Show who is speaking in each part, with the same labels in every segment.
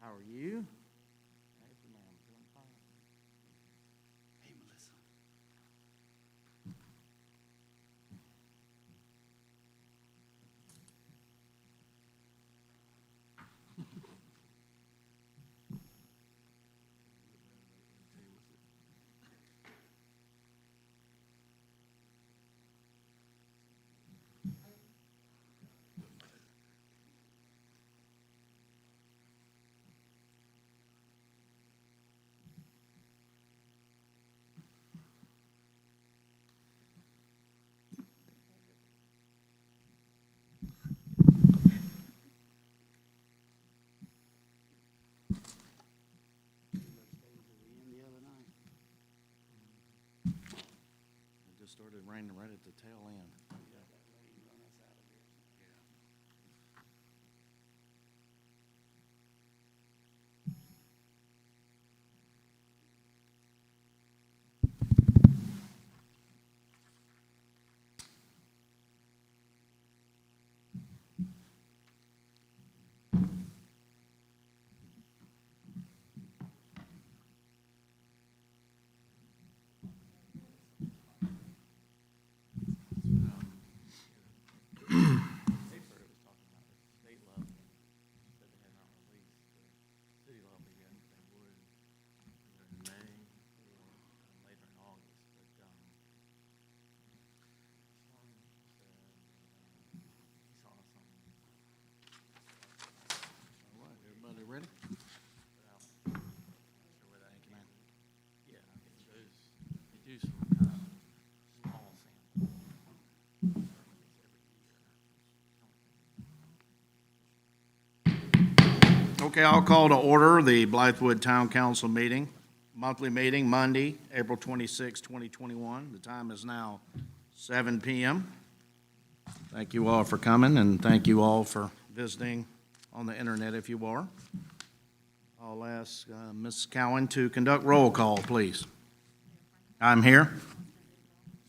Speaker 1: How are you?
Speaker 2: Hey, Melissa.
Speaker 1: It just started raining right at the tail end. All right, everybody ready? Yeah, they do some kind of small sample. Okay, I'll call to order the Blythewood Town Council meeting, monthly meeting, Monday, April 26, 2021. The time is now 7 p.m. Thank you all for coming, and thank you all for visiting on the internet if you are. I'll ask Ms. Cowan to conduct roll call, please. I'm here.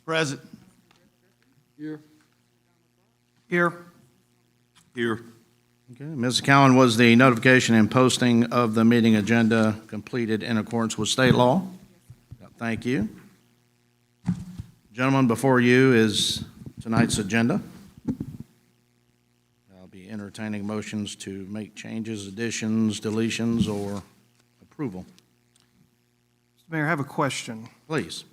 Speaker 2: Present.
Speaker 1: Here.
Speaker 2: Here.
Speaker 1: Okay, Ms. Cowan, was the notification and posting of the meeting agenda completed in accordance with state law? Thank you. Gentlemen, before you is tonight's agenda. I'll be entertaining motions to make changes, additions, deletions, or approval.
Speaker 3: Mr. Mayor, I have a question.
Speaker 1: Please.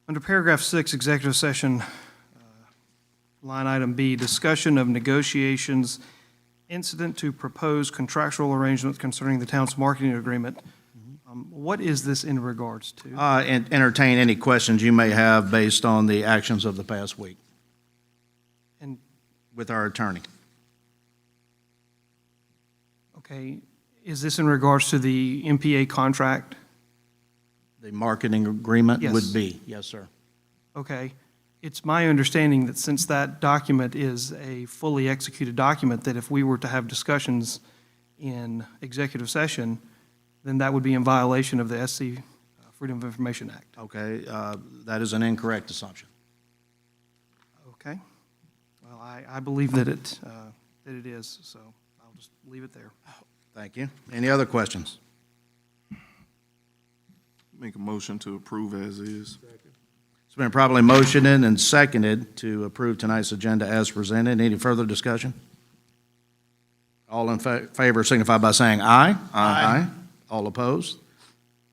Speaker 3: Under paragraph 6, executive session, line item B, discussion of negotiations incident to proposed contractual arrangements concerning the town's marketing agreement. What is this in regards to?
Speaker 1: And entertain any questions you may have based on the actions of the past week
Speaker 3: And,
Speaker 1: with our attorney.
Speaker 3: okay, is this in regards to the MPA contract?
Speaker 1: The marketing agreement
Speaker 3: Yes.
Speaker 1: would be, yes, sir.
Speaker 3: Okay. It's my understanding that since that document is a fully executed document, that if we were to have discussions in executive session, then that would be in violation of the SC Freedom of Information Act.
Speaker 1: Okay, that is an incorrect assumption.
Speaker 3: Okay. Well, I believe that it is, so I'll just leave it there.
Speaker 1: Thank you. Any other questions?
Speaker 4: Make a motion to approve as is.
Speaker 1: It's been properly motioned and seconded to approve tonight's agenda as presented. Any further discussion? All in favor signify by saying aye. Aye. All opposed?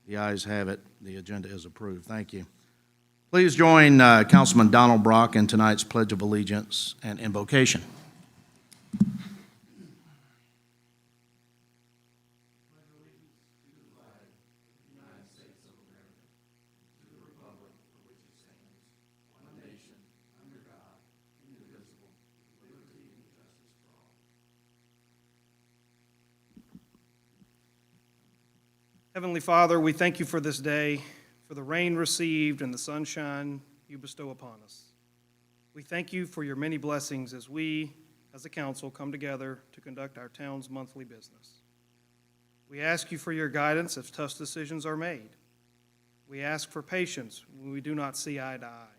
Speaker 1: The ayes have it. The agenda is approved. Thank you. Please join Councilman Donald Brock in tonight's Pledge of Allegiance and invocation.
Speaker 3: Heavenly Father, we thank you for this day, for the rain received and the sunshine you bestow upon us. We thank you for your many blessings as we, as a council, come together to conduct our town's monthly business. We ask you for your guidance as tough decisions are made. We ask for patience when we do not see eye to eye.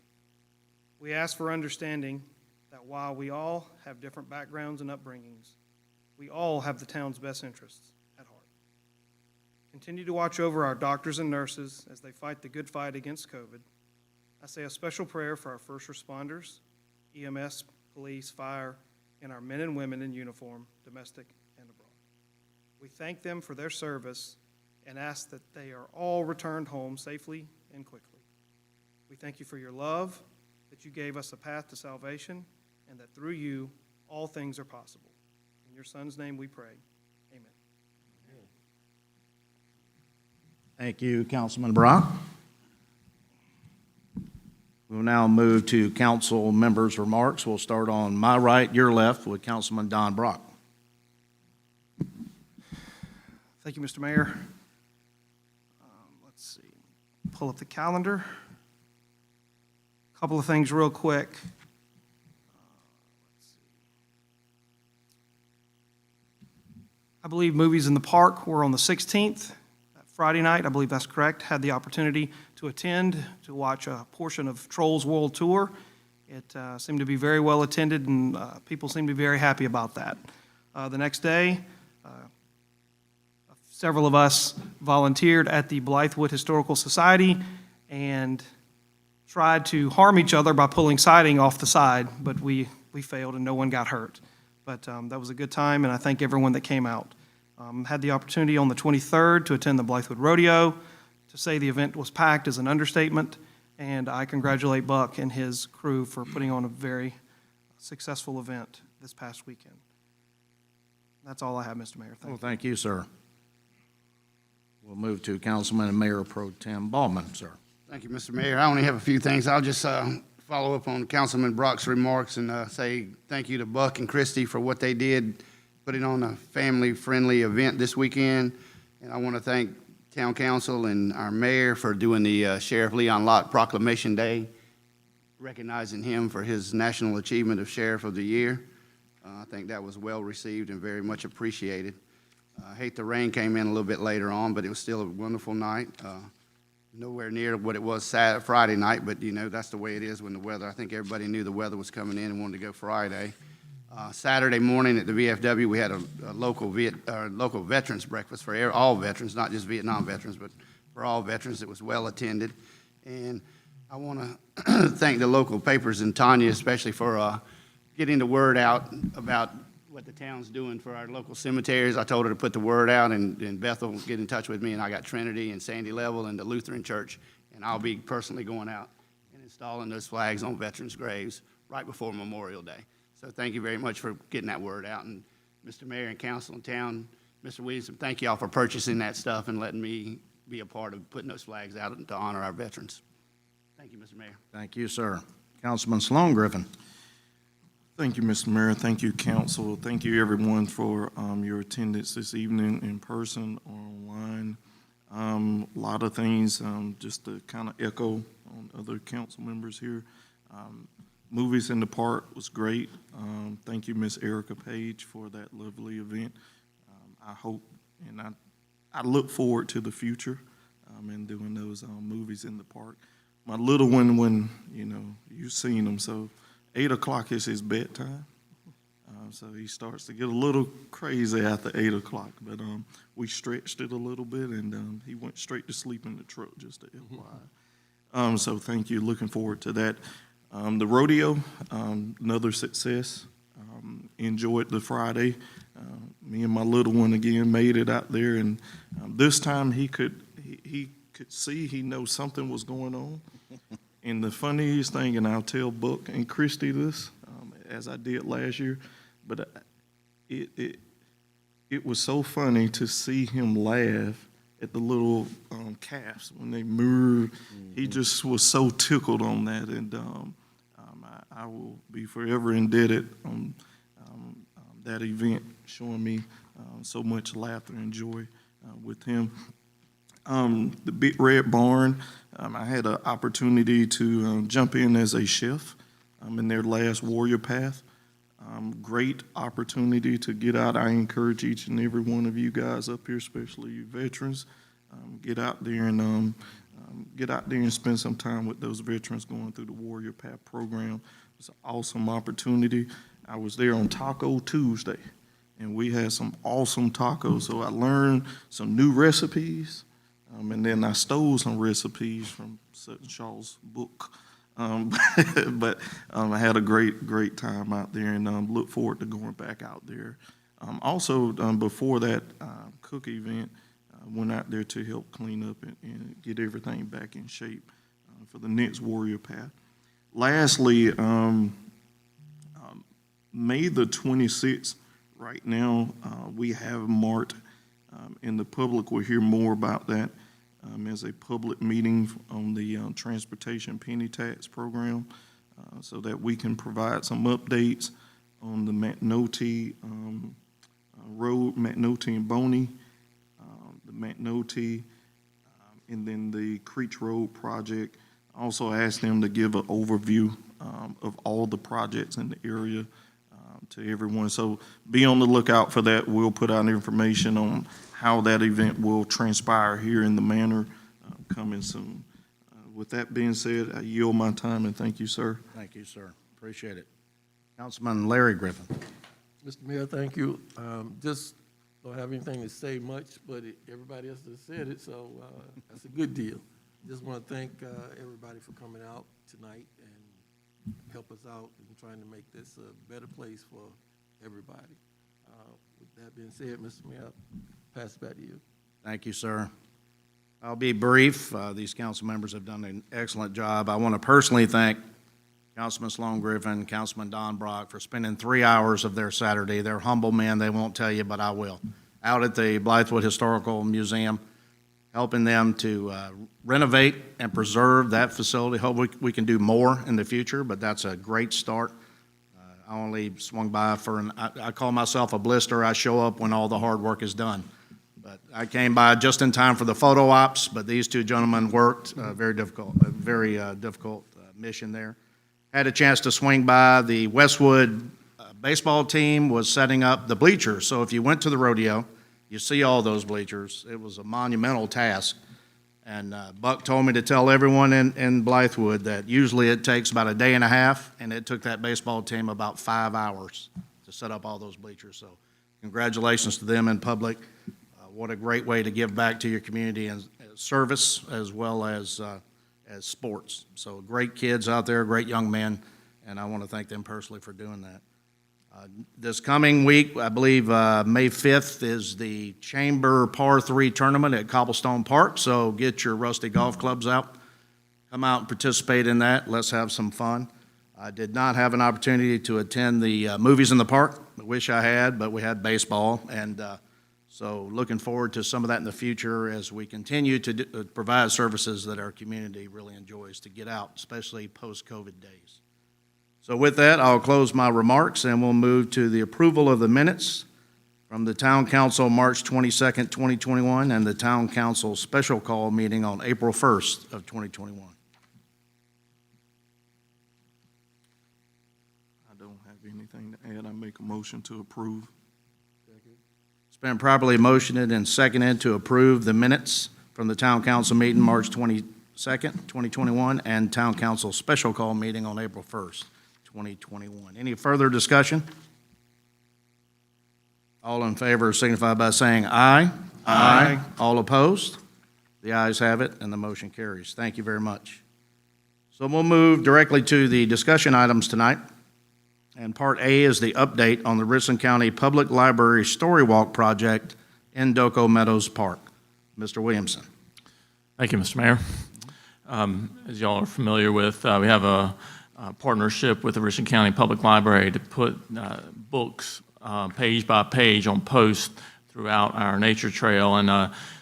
Speaker 3: We ask for understanding that while we all have different backgrounds and upbringings, we all have the town's best interests at heart. Continue to watch over our doctors and nurses as they fight the good fight against COVID. I say a special prayer for our first responders, EMS, police, fire, and our men and women in uniform, domestic and abroad. We thank them for their service and ask that they are all returned home safely and quickly. We thank you for your love, that you gave us a path to salvation, and that through you, all things are possible. In your Son's name we pray. Amen.
Speaker 1: Thank you, Councilman Brock. We'll now move to council members' remarks. We'll start on my right, your left, with Councilman Don Brock.
Speaker 3: Thank you, Mr. Mayor. Let's see, pull up the calendar. Couple of things real quick. I believe Movies in the Park were on the 16th, that Friday night, I believe that's correct. Had the opportunity to attend, to watch a portion of Trolls World Tour. It seemed to be very well attended, and people seemed to be very happy about that. The next day, several of us volunteered at the Blythewood Historical Society and tried to harm each other by pulling siding off the side, but we failed and no one got hurt. But that was a good time, and I thank everyone that came out. Had the opportunity on the 23rd to attend the Blythewood Rodeo. To say the event was packed is an understatement, and I congratulate Buck and his crew for putting on a very successful event this past weekend. That's all I have, Mr. Mayor. Thank you.
Speaker 1: Well, thank you, sir. We'll move to Councilman and Mayor Pro Tem Ballman, sir.
Speaker 2: Thank you, Mr. Mayor. I only have a few things. I'll just follow up on Councilman Brock's remarks and say thank you to Buck and Christie for what they did, putting on a family-friendly event this weekend. And I want to thank Town Council and our mayor for doing the Sheriff Leon Lott Proclamation Day, recognizing him for his National Achievement of Sheriff of the Year. I think that was well-received and very much appreciated. I hate the rain came in a little bit later on, but it was still a wonderful night. Nowhere near what it was Friday night, but, you know, that's the way it is when the weather, I think everybody knew the weather was coming in and wanted to go Friday. Saturday morning at the VFW, we had a local veterans breakfast for all veterans, not just Vietnam veterans, but for all veterans. It was well attended. And I want to thank the local papers and Tanya especially for getting the word out about what the town's doing for our local cemeteries. I told her to put the word out, and Bethel get in touch with me, and I got Trinity and Sandy Level and the Lutheran Church, and I'll be personally going out and installing those flags on veterans' graves right before Memorial Day. So thank you very much for getting that word out. And Mr. Mayor and Council in town, Mr. Williamson, thank you all for purchasing that stuff and letting me be a part of putting those flags out to honor our veterans. Thank you, Mr. Mayor.
Speaker 1: Thank you, sir. Councilman Sloan Griffin.
Speaker 4: Thank you, Mr. Mayor. Thank you, council. Thank you, everyone, for your attendance this evening in person or online. A lot of things, just to kind of echo on other council members here. Movies in the Park was great. Thank you, Miss Erica Page, for that lovely event. I hope and I look forward to the future and doing those movies in the park. My little one, when, you know, you've seen him, so 8 o'clock is his bedtime, so he starts to get a little crazy after 8 o'clock. But we stretched it a little bit, and he went straight to sleep in the truck, just to FYI. So thank you. Looking forward to that. The rodeo, another success. Enjoyed the Friday. Me and my little one again made it out there, and this time he could see, he knows something was going on. And the funniest thing, and I'll tell Buck and Christie this, as I did last year, but it was so funny to see him laugh at the little calves when they moved. Mm-hmm. He just was so tickled on that, and I will be forever indebted on that event, showing me so much laughter and joy with him. The Big Red Barn, I had an opportunity to jump in as a chef in their last Warrior Path. Great opportunity to get out. I encourage each and every one of you guys up here, especially you veterans, get out there and spend some time with those veterans going through the Warrior Path program. It's an awesome opportunity. I was there on Taco Tuesday, and we had some awesome tacos. So I learned some new recipes, and then I stole some recipes from Sutton Shaw's book. But I had a great time out there, and look forward to going back out there. Also, before that cook event, went out there to help clean up and get everything back in shape for the next Warrior Path. Lastly, May the 26th, right now, we have marked, and the public will hear more about that as a public meeting on the transportation penny tax program, so that we can provide some updates on the McNulty Road, McNulty and Boney, the McNulty, and then the Creech Road project. Also asked them to give an overview of all the projects in the area to everyone. So be on the lookout for that. We'll put out information on how that event will transpire here in the manor coming soon. With that being said, I yield my time and thank you, sir.
Speaker 1: Thank you, sir. Appreciate it. Councilman Larry Griffin.
Speaker 5: Mr. Mayor, thank you. Just don't have anything to say much, but everybody else has said it, so that's a good deal. Just want to thank everybody for coming out tonight and help us out in trying to make this a better place for everybody. With that being said, Mr. Mayor, I'll pass it back to you.
Speaker 1: Thank you, sir. I'll be brief. These council members have done an excellent job. I want to personally thank Councilman Sloan Griffin, Councilman Don Brock for spending 3 hours of their Saturday. They're humble men. They won't tell you, but I will. Out at the Blythewood Historical Museum, helping them to renovate and preserve that facility. Hope we can do more in the future, but that's a great start. I only swung by I call myself a blister. I show up when all the hard work is done. But I came by just in time for the photo ops, but these two gentlemen worked a very difficult mission there. Had a chance to swing by. The Westwood baseball team was setting up the bleachers. So if you went to the rodeo, you see all those bleachers. It was a monumental task. And Buck told me to tell everyone in Blythewood that usually it takes about a day and a half, and it took that baseball team about 5 hours to set up all those bleachers. So congratulations to them in public. What a great way to give back to your community and service as well as sports. So great kids out there, great young men, and I want to thank them personally for doing that. This coming week, I believe May 5th is the Chamber Par 3 tournament at Cobblestone Park, so get your rusty golf clubs out. Come out and participate in that. Let's have some fun. I did not have an opportunity to attend the movies in the park. I wish I had, but we had baseball, and so looking forward to some of that in the future as we continue to provide services that our community really enjoys to get out, especially post-COVID days. So with that, I'll close my remarks, and we'll move to the approval of the minutes from the Town Council March 22nd, 2021, and the Town Council Special Call meeting on April 1st of 2021.
Speaker 4: I don't have anything to add. I make a motion to approve.
Speaker 1: It's been properly motioned and seconded to approve the minutes from the Town Council meeting March 22nd, 2021, and Town Council Special Call meeting on April 1st. 2021. Any further discussion? All in favor signify by saying aye. Aye. All opposed? The ayes have it, and the motion carries. Thank you very much. So we'll move directly to the discussion items tonight. And Part A is the update on the Richland County Public Library Story Walk project in Doco Meadows Park. Mr. Williamson.
Speaker 6: Thank you, Mr. Mayor. As y'all are familiar with, we have a partnership with the Richland County Public Library to put books page by page on posts throughout our nature trail. And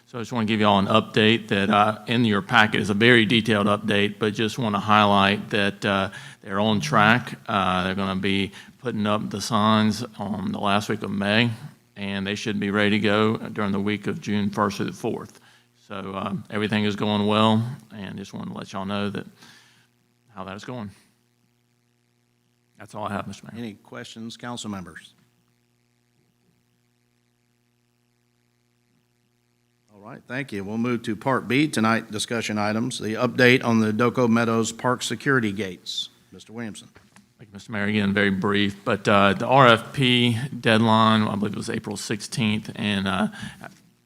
Speaker 6: so I just want to give you all an update that in your packet is a very detailed update, but just want to highlight that they're on track. They're going to be putting up the signs on the last week of May, and they should be ready to go during the week of June 1st through the 4th. So everything is going well, and just wanted to let y'all know that how that is going. That's all I have, Mr. Mayor.
Speaker 1: Any questions, council members? All right, thank you. We'll move to Part B tonight, discussion items, the update on the Doco Meadows Park security gates. Mr. Williamson.
Speaker 6: Thank you, Mr. Mayor. Again, very brief, but the RFP deadline, I believe it was April 16th, and I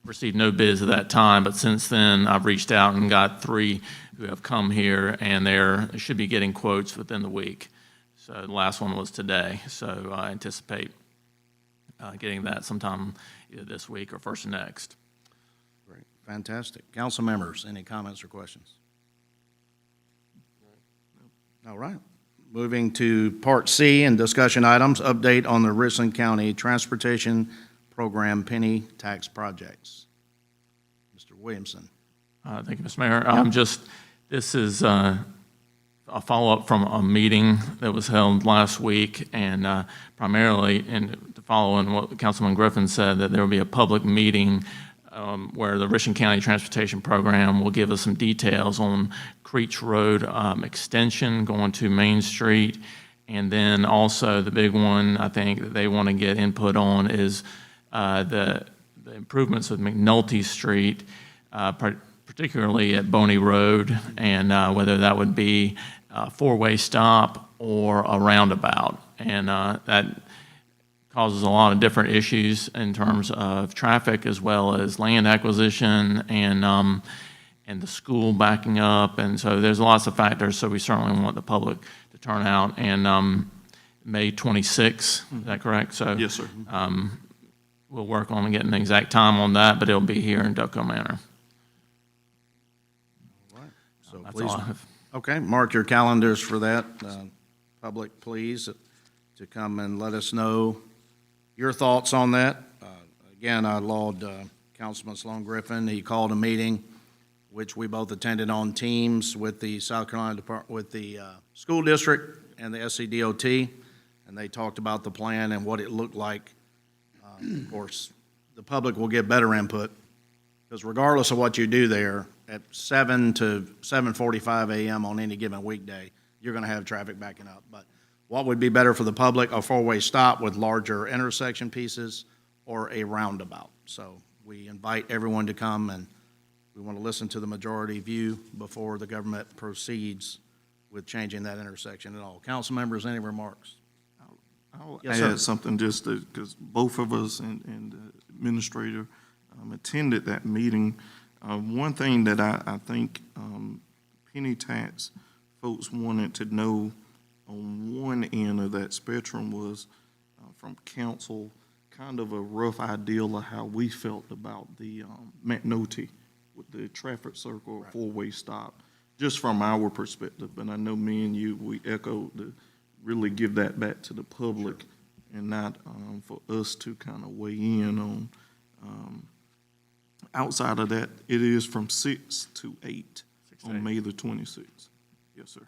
Speaker 6: received no bids at that time, but since then, I've reached out and got 3 who have come here, and they should be getting quotes within the week. So the last one was today, so I anticipate getting that sometime either this week or first next.
Speaker 1: Great, fantastic. Council members, any comments or questions? All right. Moving to Part C and discussion items, update on the Richland County Transportation Program Penny Tax Projects. Mr. Williamson.
Speaker 6: Thank you, Mr. Mayor. This is a follow-up from a meeting that was held last week, and primarily, and to follow on what Councilman Griffin said, that there will be a public meeting where the Richland County Transportation Program will give us some details on Creech Road extension going to Main Street. And then also the big one I think that they want to get input on is the improvements of McNulty Street, particularly at Boney Road, and whether that would be a 4-way stop or a roundabout. And that causes a lot of different issues in terms of traffic as well as land acquisition and the school backing up. And so there's lots of factors, so we certainly want the public to turn out. And May 26th, is that correct? So
Speaker 4: Yes, sir.
Speaker 6: we'll work on getting the exact time on that, but it'll be here in Doco Manor.
Speaker 1: All right. So
Speaker 6: That's
Speaker 1: please,
Speaker 6: all I have.
Speaker 1: okay, mark your calendars for that. Public, please, to come and let us know your thoughts on that. Again, I laud Councilman Sloan Griffin. He called a meeting, which we both attended on Teams with the South Carolina with the school district and the SCDOT, and they talked about the plan and what it looked like. Of course, the public will get better input, because regardless of what you do there, at 7 to 7:45 a.m. on any given weekday, you're going to have traffic backing up. But what would be better for the public, a 4-way stop with larger intersection pieces or a roundabout? So we invite everyone to come, and we want to listen to the majority view before the government proceeds with changing that intersection at all. Council members, any remarks?
Speaker 4: I'll
Speaker 1: Yes, sir.
Speaker 4: add something just because both of us and the administrator attended that meeting. One thing that I think penny tax folks wanted to know on one end of that spectrum was from council, kind of a rough idea of how we felt about the McNulty with the traffic circle,
Speaker 1: Right.
Speaker 4: 4-way stop, just from our perspective. But I know me and you, we echoed to really give that back to the public and not for us to kind of weigh in on. Outside of that, it is from 6 to 8 on May the 26th. Yes, sir.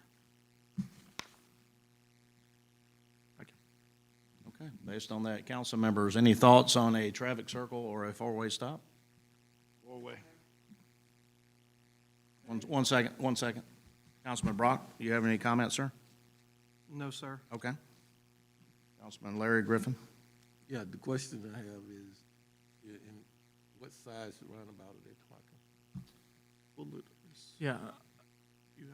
Speaker 1: Okay, based on that, council members, any thoughts on a traffic circle or a 4-way stop?
Speaker 2: 4-way.
Speaker 1: One second. Councilman Brock, you have any comments, sir?
Speaker 3: No, sir.
Speaker 1: Okay. Councilman Larry Griffin?
Speaker 5: Yeah, the question I have is, in what size roundabout are they talking?
Speaker 6: Yeah,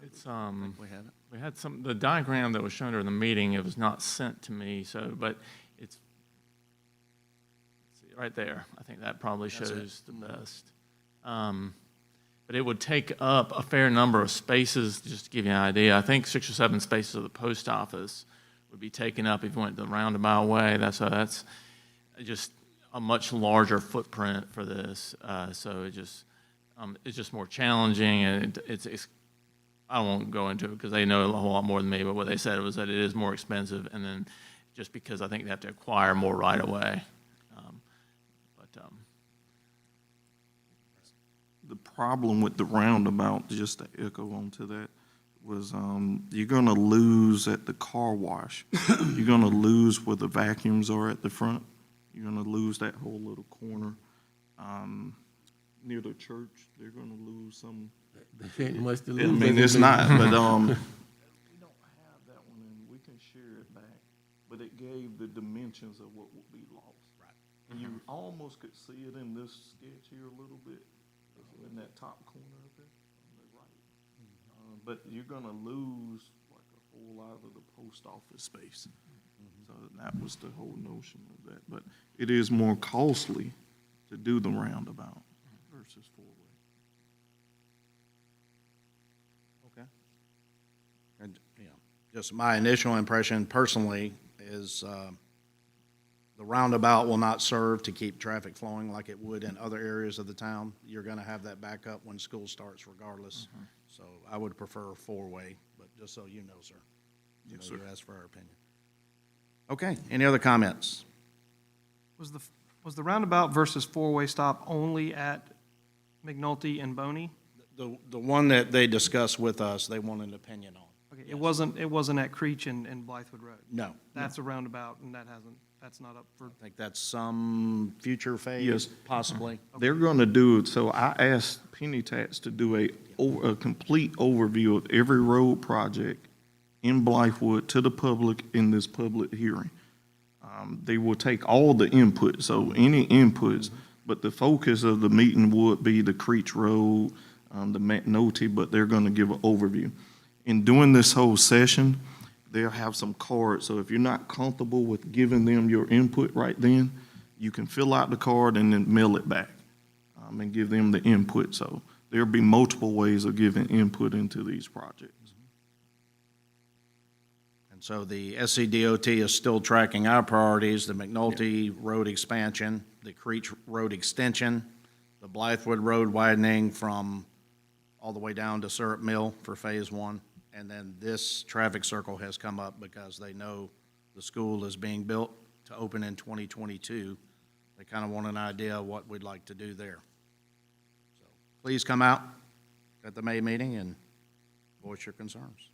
Speaker 6: it's,
Speaker 1: We have it.
Speaker 6: we had the diagram that was shown during the meeting, it was not sent to me, so, but it's, let's see, right there, I think that probably
Speaker 1: That's it.
Speaker 6: shows the best. But it would take up a fair number of spaces, just to give you an idea. I think 6 or 7 spaces of the post office would be taken up if you went the roundabout way. That's just a much larger footprint for this. So it's just more challenging, and it's I won't go into it because they know a whole lot more than me, but what they said was that it is more expensive, and then just because I think they have to acquire more right away.
Speaker 4: The problem with the roundabout, just to echo onto that, was you're going to lose at the car wash. You're going to lose where the vacuums are at the front. You're going to lose that whole little corner. near the church, they're gonna lose some.
Speaker 5: There ain't much to
Speaker 4: I
Speaker 5: lose.
Speaker 4: mean, it's not, but, we don't have that one, and we can share it back, but it gave the dimensions of what would be lost. Right. And you almost could see it in this sketch here a little bit, in that top corner up there, on the right. But you're gonna lose like a whole lot of the post office space. So that was the whole notion of that, but it is more costly to do the roundabout versus four-way.
Speaker 1: Okay. And, just my initial impression personally is the roundabout will not serve to keep traffic flowing like it would in other areas of the town. You're going to have that backup when school starts regardless. So I would prefer a four-way, but just so you know, sir. You know, you asked for our opinion. Okay, any other comments?
Speaker 3: Was the roundabout versus four-way stop only at McNulty and Boney?
Speaker 1: The one that they discussed with us, they want an opinion on.
Speaker 3: Okay, it wasn't at Creech and Blythewood Road?
Speaker 1: No.
Speaker 3: That's a roundabout, and that's not up for,
Speaker 1: I think that's some future phase,
Speaker 4: Yes.
Speaker 1: possibly.
Speaker 4: They're gonna do it, so I asked Penny Tax to do a complete overview of every road project in Blythewood to the public in this public hearing. They will take all the input, so any inputs, but the focus of the meeting would be the Creech Road, the McNulty, but they're gonna give an overview. In doing this whole session, they'll have some cards, so if you're not comfortable with giving them your input right then, you can fill out the card and then mail it back, and give them the input. So there'll be multiple ways of giving input into these projects.
Speaker 1: And so the SCDOT is still tracking our priorities, the McNulty Road expansion, the Creech Road extension, the Blythewood Road widening from all the way down to Syrup Mill for Phase 1. And then this traffic circle has come up because they know the school is being built to open in 2022. They kind of want an idea of what we'd like to do there. So please come out at the May meeting and voice your concerns.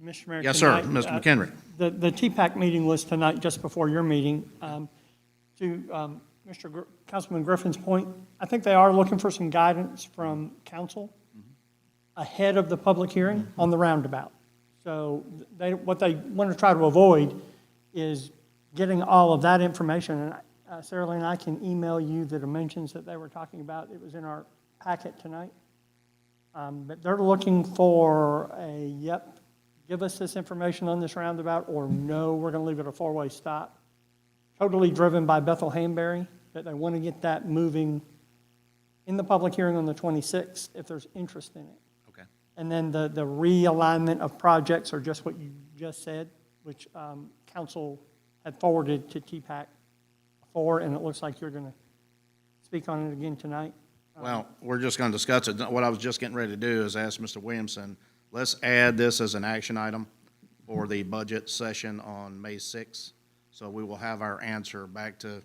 Speaker 7: Mr. Mayor.
Speaker 1: Yes, sir,
Speaker 7: tonight,
Speaker 1: Mr. McHenry.
Speaker 7: The TPAC meeting was tonight, just before your meeting. Councilman Griffin's point, I think they are looking for some guidance from council ahead of the public hearing on the roundabout. So what they want to try to avoid is getting all of that information. And Sarah Lee and I can email you the dimensions that they were talking about. It was in our packet tonight. But they're looking for yep, give us this information on this roundabout, or no, we're going to leave it a four-way stop. Totally driven by Bethel Hanbury, that they want to get that moving in the public hearing on the 26th, if there's interest in it.
Speaker 1: Okay.
Speaker 7: And then the realignment of projects are just what you just said, which council had forwarded to TPAC before, and it looks like you're going to speak on it again tonight.
Speaker 1: Well, we're just going to discuss it. What I was just getting ready to do is ask Mr. Williamson, let's add this as an action item for the budget session on May 6th. So we will have our answer back to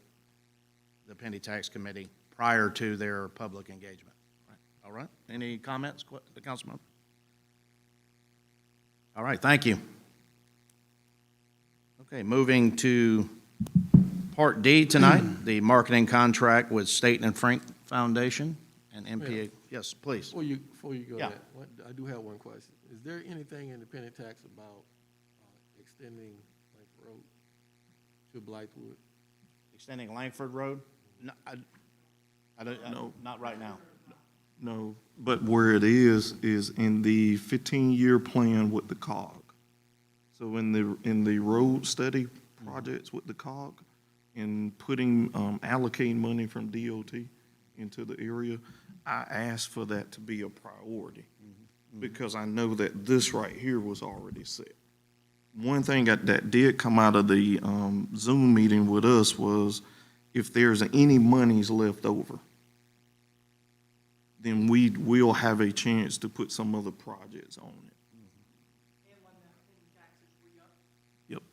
Speaker 1: the Penny Tax Committee prior to their public engagement. All right? Any comments, Councilman? All right, thank you. Okay, moving to Part D tonight, the marketing contract with State and Frank Foundation and MPA. Yes, please.
Speaker 5: Before you go
Speaker 1: Yeah.
Speaker 5: there, I do have one question. Is there anything in the penny tax about extending Langford Road to Blythewood?
Speaker 1: Extending Langford Road? No, I don't,
Speaker 4: No.
Speaker 1: not right now.
Speaker 4: No, but where it is in the 15-year plan with the COG. So in the road study projects with the COG, and putting, allocating money from DOT into the area, I asked for that to be a priority, because I know that this right here was already set. One thing that did come out of the Zoom meeting with us was, if there's any monies left over, then we will have a chance to put some other projects on it. Yep.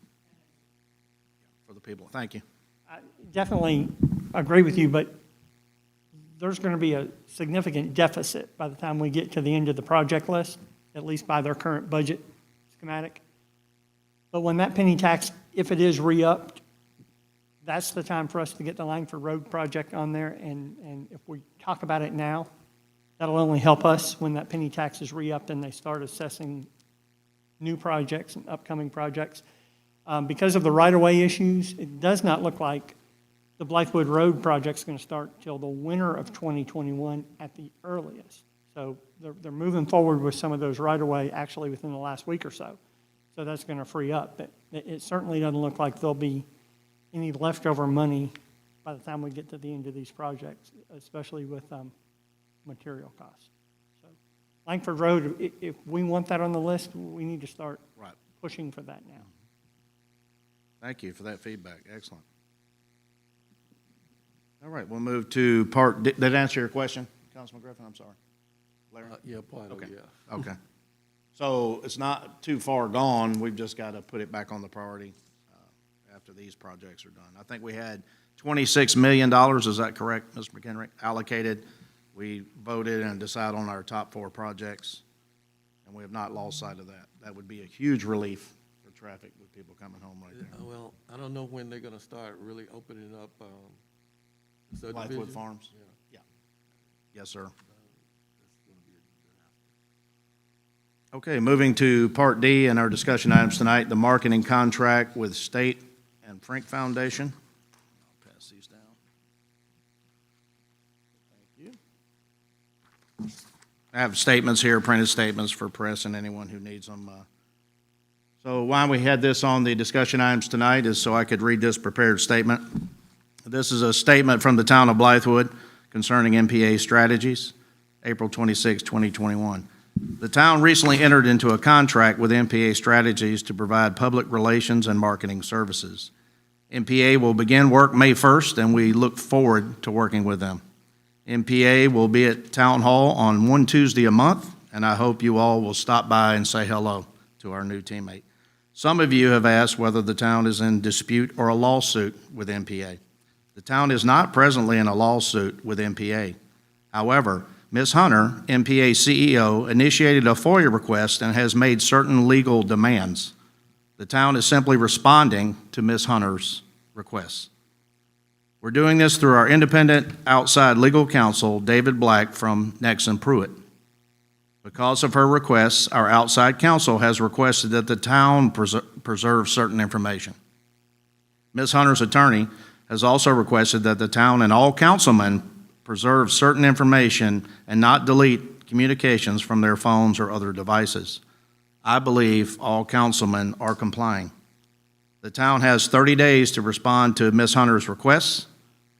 Speaker 1: For the people, thank you.
Speaker 7: I definitely agree with you, but there's going to be a significant deficit by the time we get to the end of the project list, at least by their current budget schematic. But when that penny tax, if it is re-upped, that's the time for us to get the Langford Road project on there, and if we talk about it now, that'll only help us when that penny tax is re-upped and they start assessing new projects and upcoming projects. Because of the right-of-way issues, it does not look like the Blythewood Road project's going to start till the winter of 2021 at the earliest. So they're moving forward with some of those right-of-way actually within the last week or so. So that's going to free up. But it certainly doesn't look like there'll be any leftover money by the time we get to the end of these projects, especially with material costs. So Langford Road, if we want that on the list, we need to start
Speaker 1: Right.
Speaker 7: pushing for that now.
Speaker 1: Thank you for that feedback. Excellent. All right, we'll move to part, did that answer your question, Councilman Griffin? I'm sorry. Larry?
Speaker 5: Yeah, part of
Speaker 1: Okay.
Speaker 5: it, yeah.
Speaker 1: Okay. So it's not too far gone. We've just got to put it back on the priority after these projects are done. I think we had $26 million, is that correct, Mr. McHenry, allocated? We voted and decided on our top 4 projects, and we have not lost sight of that. That would be a huge relief for traffic with people coming home right there.
Speaker 5: Well, I don't know when they're gonna start really opening up,
Speaker 1: Blythewood
Speaker 5: subdivision.
Speaker 1: Farms?
Speaker 5: Yeah.
Speaker 1: Yeah. Yes, sir.
Speaker 5: That's gonna be a
Speaker 1: Okay, moving to Part D and our discussion items tonight, the marketing contract with State and Frank Foundation. I'll pass these down. Thank you. I have statements here, printed statements for press and anyone who needs them. So why we had this on the discussion items tonight is so I could read this prepared statement. This is a statement from the town of Blythewood concerning MPA strategies, April 26, 2021. The town recently entered into a contract with MPA Strategies to provide public relations and marketing services. MPA will begin work May 1st, and we look forward to working with them. MPA will be at Town Hall on one Tuesday a month, and I hope you all will stop by and say hello to our new teammate. Some of you have asked whether the town is in dispute or a lawsuit with MPA. The town is not presently in a lawsuit with MPA. However, Ms. Hunter, MPA CEO, initiated a FOIA request and has made certain legal demands. The town is simply responding to Ms. Hunter's requests. We're doing this through our independent outside legal counsel, David Black from Nexon Pruitt. Because of her requests, our outside counsel has requested that the town preserve certain information. Ms. Hunter's attorney has also requested that the town and all councilmen preserve certain information and not delete communications from their phones or other devices. I believe all councilmen are complying. The town has 30 days to respond to Ms. Hunter's requests,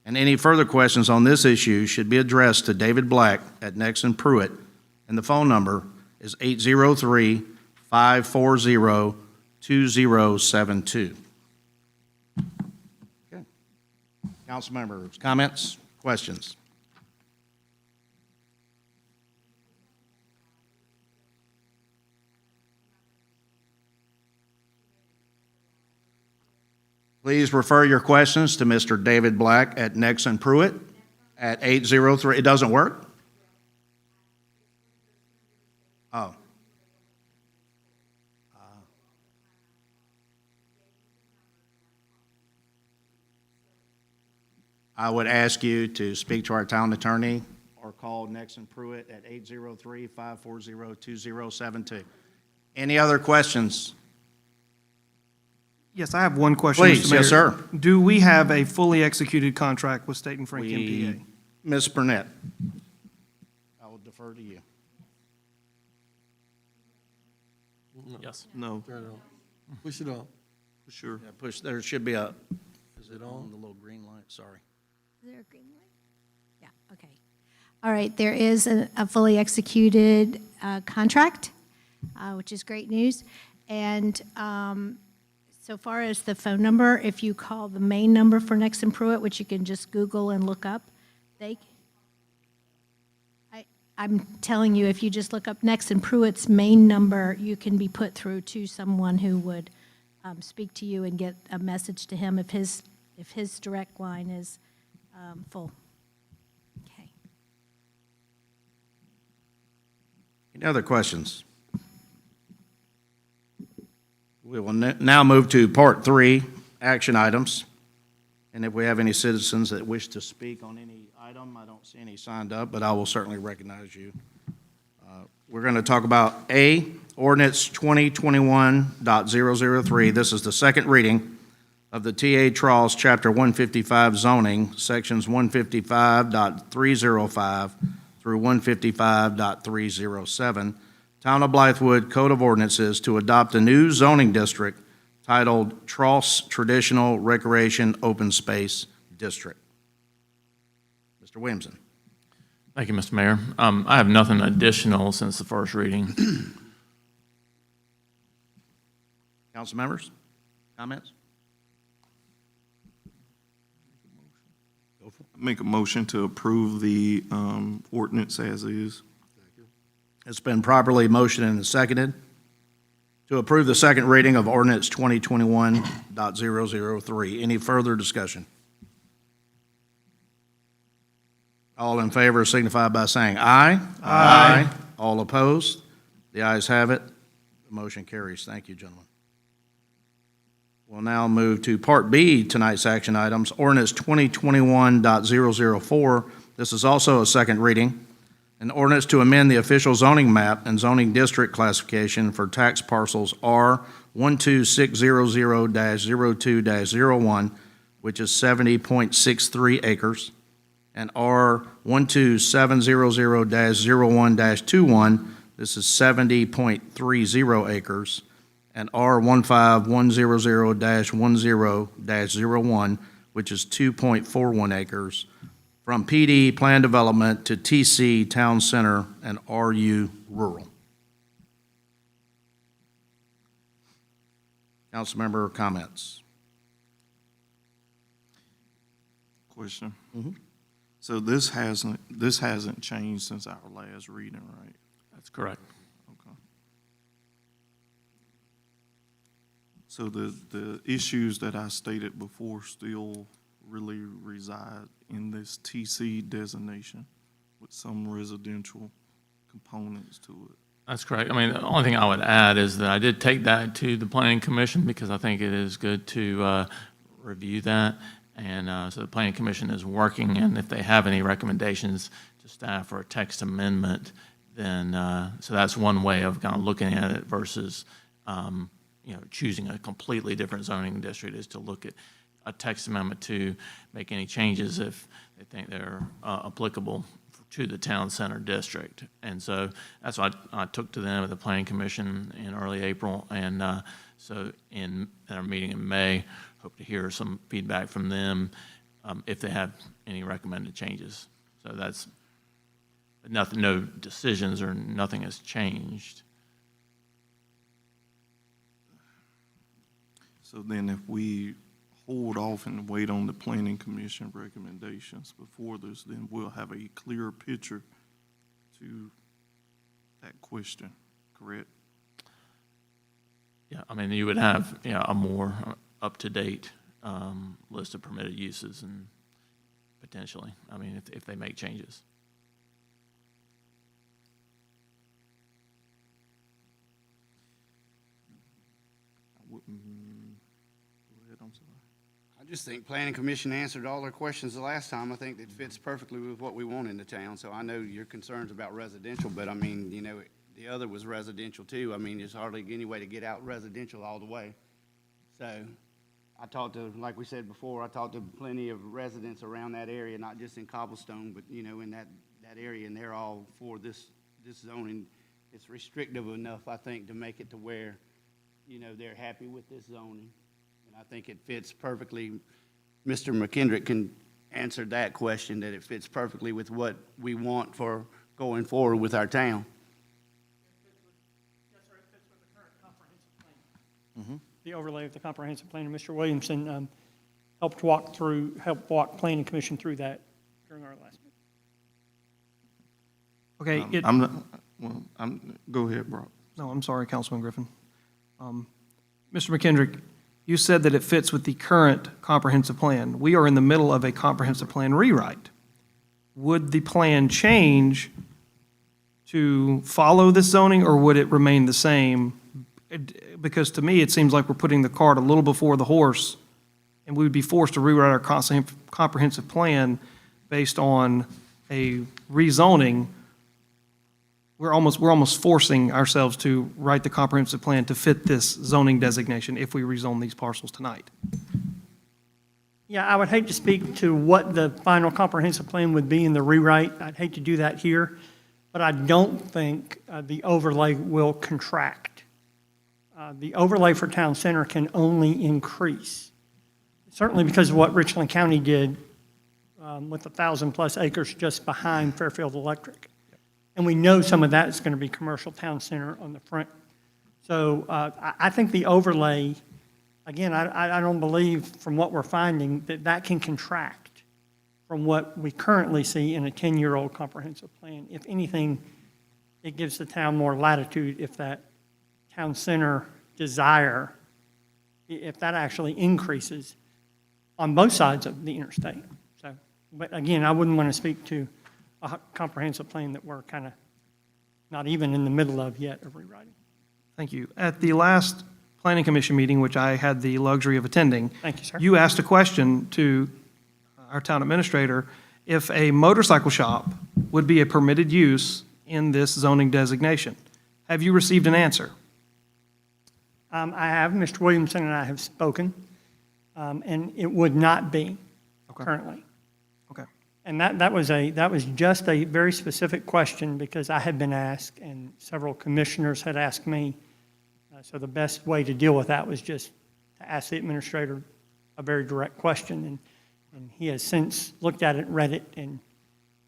Speaker 1: and any further questions on this issue should be addressed to David Black at Nexon Pruitt, and the phone number is 803-540-2072. Okay. Council members, comments, questions? Please refer your questions to Mr. David Black at Nexon Pruitt at 803. It doesn't work? Oh. I would ask you to speak to our town attorney or call Nexon Pruitt at 803-540-2072. Any other questions?
Speaker 3: Yes, I have one question,
Speaker 1: Please,
Speaker 3: Mr. Mayor.
Speaker 1: yes, sir.
Speaker 3: Do we have a fully executed contract with State and Frank MPA?
Speaker 1: Ms. Burnett, I will defer to you.
Speaker 6: Yes.
Speaker 4: No,
Speaker 5: Turn it on. Push it on.
Speaker 4: for sure.
Speaker 1: Yeah, push, there should be a,
Speaker 5: Is it on?
Speaker 1: the little green light, sorry.
Speaker 8: Is there a green light? Yeah, okay. All right, there is a fully executed contract, which is great news. And so far as the phone number, if you call the main number for Nexon Pruitt, which you can just Google and look up, I'm telling you, if you just look up Nexon Pruitt's main number, you can be put through to someone who would speak to you and get a message to him if his direct line is full. Okay.
Speaker 1: Any other questions? We will now move to Part 3, action items. And if we have any citizens that wish to speak on any item, I don't see any signed up, but I will certainly recognize you. We're going to talk about A, ordinance 2021.003. This is the second reading of the TA Charles Chapter 155 zoning, sections 155.305 through 155.307, Town of Blythewood Code of Ordinances to adopt a new zoning district titled Charles Traditional Recreation Open Space District. Mr. Williamson.
Speaker 6: Thank you, Mr. Mayor. I have nothing additional since the first reading.
Speaker 1: Council members, comments?
Speaker 4: Make a motion to approve the ordinance as is.
Speaker 1: It's been properly motioned and seconded to approve the second reading of ordinance 2021.003. Any further discussion? All in favor signify by saying aye. Aye. All opposed? The ayes have it. The motion carries. Thank you, gentlemen. We'll now move to Part B, tonight's action items, ordinance 2021.004. This is also a second reading. An ordinance to amend the official zoning map and zoning district classification for tax parcels R12600-02-01, which is 70.63 acres, and R12700-01-21, this is 70.30 acres, and R15100-10-01, which is 2.41 acres, from PD Plan Development to TC Town Center and RU Rural. Councilmember comments?
Speaker 4: Question. So this hasn't changed since our last reading, right?
Speaker 6: That's correct.
Speaker 4: Okay. So the issues that I stated before still really reside in this TC designation with some residential components to it.
Speaker 6: That's correct. I mean, the only thing I would add is that I did take that to the Planning Commission because I think it is good to review that. And so the Planning Commission is working, and if they have any recommendations to staff for a text amendment, then, so that's one way of kind of looking at it versus, choosing a completely different zoning district is to look at a text amendment to make any changes if they think they're applicable to the town center district. And so that's what I took to them at the Planning Commission in early April. And so in our meeting in May, hope to hear some feedback from them if they have any recommended changes. So that's nothing, no decisions or nothing has changed.
Speaker 4: So then if we hold off and wait on the Planning Commission recommendations before this, then we'll have a clearer picture to that question, correct?
Speaker 6: Yeah, I mean, you would have, a more up-to-date list of permitted uses and potentially, I mean, if they make changes.
Speaker 4: Go ahead, I'm sorry.
Speaker 2: I just think Planning Commission answered all their questions the last time. I think that fits perfectly with what we want in the town. So I know your concerns about residential, but I mean, the other was residential too. I mean, there's hardly any way to get out residential all the way. So I talked to, like we said before, I talked to plenty of residents around that area, not just in Cobblestone, but, in that area, and they're all for this zoning. It's restrictive enough, I think, to make it to where, they're happy with this zoning. And I think it fits perfectly. Mr. McKendrick can answer that question, that it fits perfectly with what we want for going forward with our town.
Speaker 7: Yes, sir, it fits with the current comprehensive plan. The overlay of the comprehensive plan, and Mr. Williamson helped walk Planning Commission through that during our last meeting.
Speaker 3: Okay,
Speaker 4: Go ahead, Brock.
Speaker 3: no, I'm sorry, Councilman Griffin. Mr. McKendrick, you said that it fits with the current comprehensive plan. We are in the middle of a comprehensive plan rewrite. Would the plan change to follow this zoning, or would it remain the same? Because to me, it seems like we're putting the cart a little before the horse and we would be forced to rewrite our comprehensive plan based on a rezoning, we're almost forcing ourselves to write the comprehensive plan to fit this zoning designation if we rezone these parcels tonight.
Speaker 7: Yeah, I would hate to speak to what the final comprehensive plan would be in the rewrite. I'd hate to do that here, but I don't think the overlay will contract. The overlay for town center can only increase, certainly because of what Richland County did with 1,000-plus acres just behind Fairfield Electric. And we know some of that is going to be commercial town center on the front. So I think the overlay, again, I don't believe from what we're finding that can contract from what we currently see in a 10-year-old comprehensive plan. If anything, it gives the town more latitude if that town center desire, if that actually increases on both sides of the interstate. So, but again, I wouldn't want to speak to a comprehensive plan that we're kind of not even in the middle of yet of rewriting.
Speaker 3: Thank you. At the last Planning Commission meeting, which I had the luxury of attending.
Speaker 7: Thank you, sir.
Speaker 3: You asked a question to our town administrator if a motorcycle shop would be a permitted use in this zoning designation. Have you received an answer?
Speaker 7: I have, Mr. Williamson and I have spoken, and it would not be currently.
Speaker 3: Okay.
Speaker 7: And that was just a very specific question because I had been asked and several commissioners had asked me. So the best way to deal with that was just to ask the administrator a very direct question. And he has since looked at it, read it, and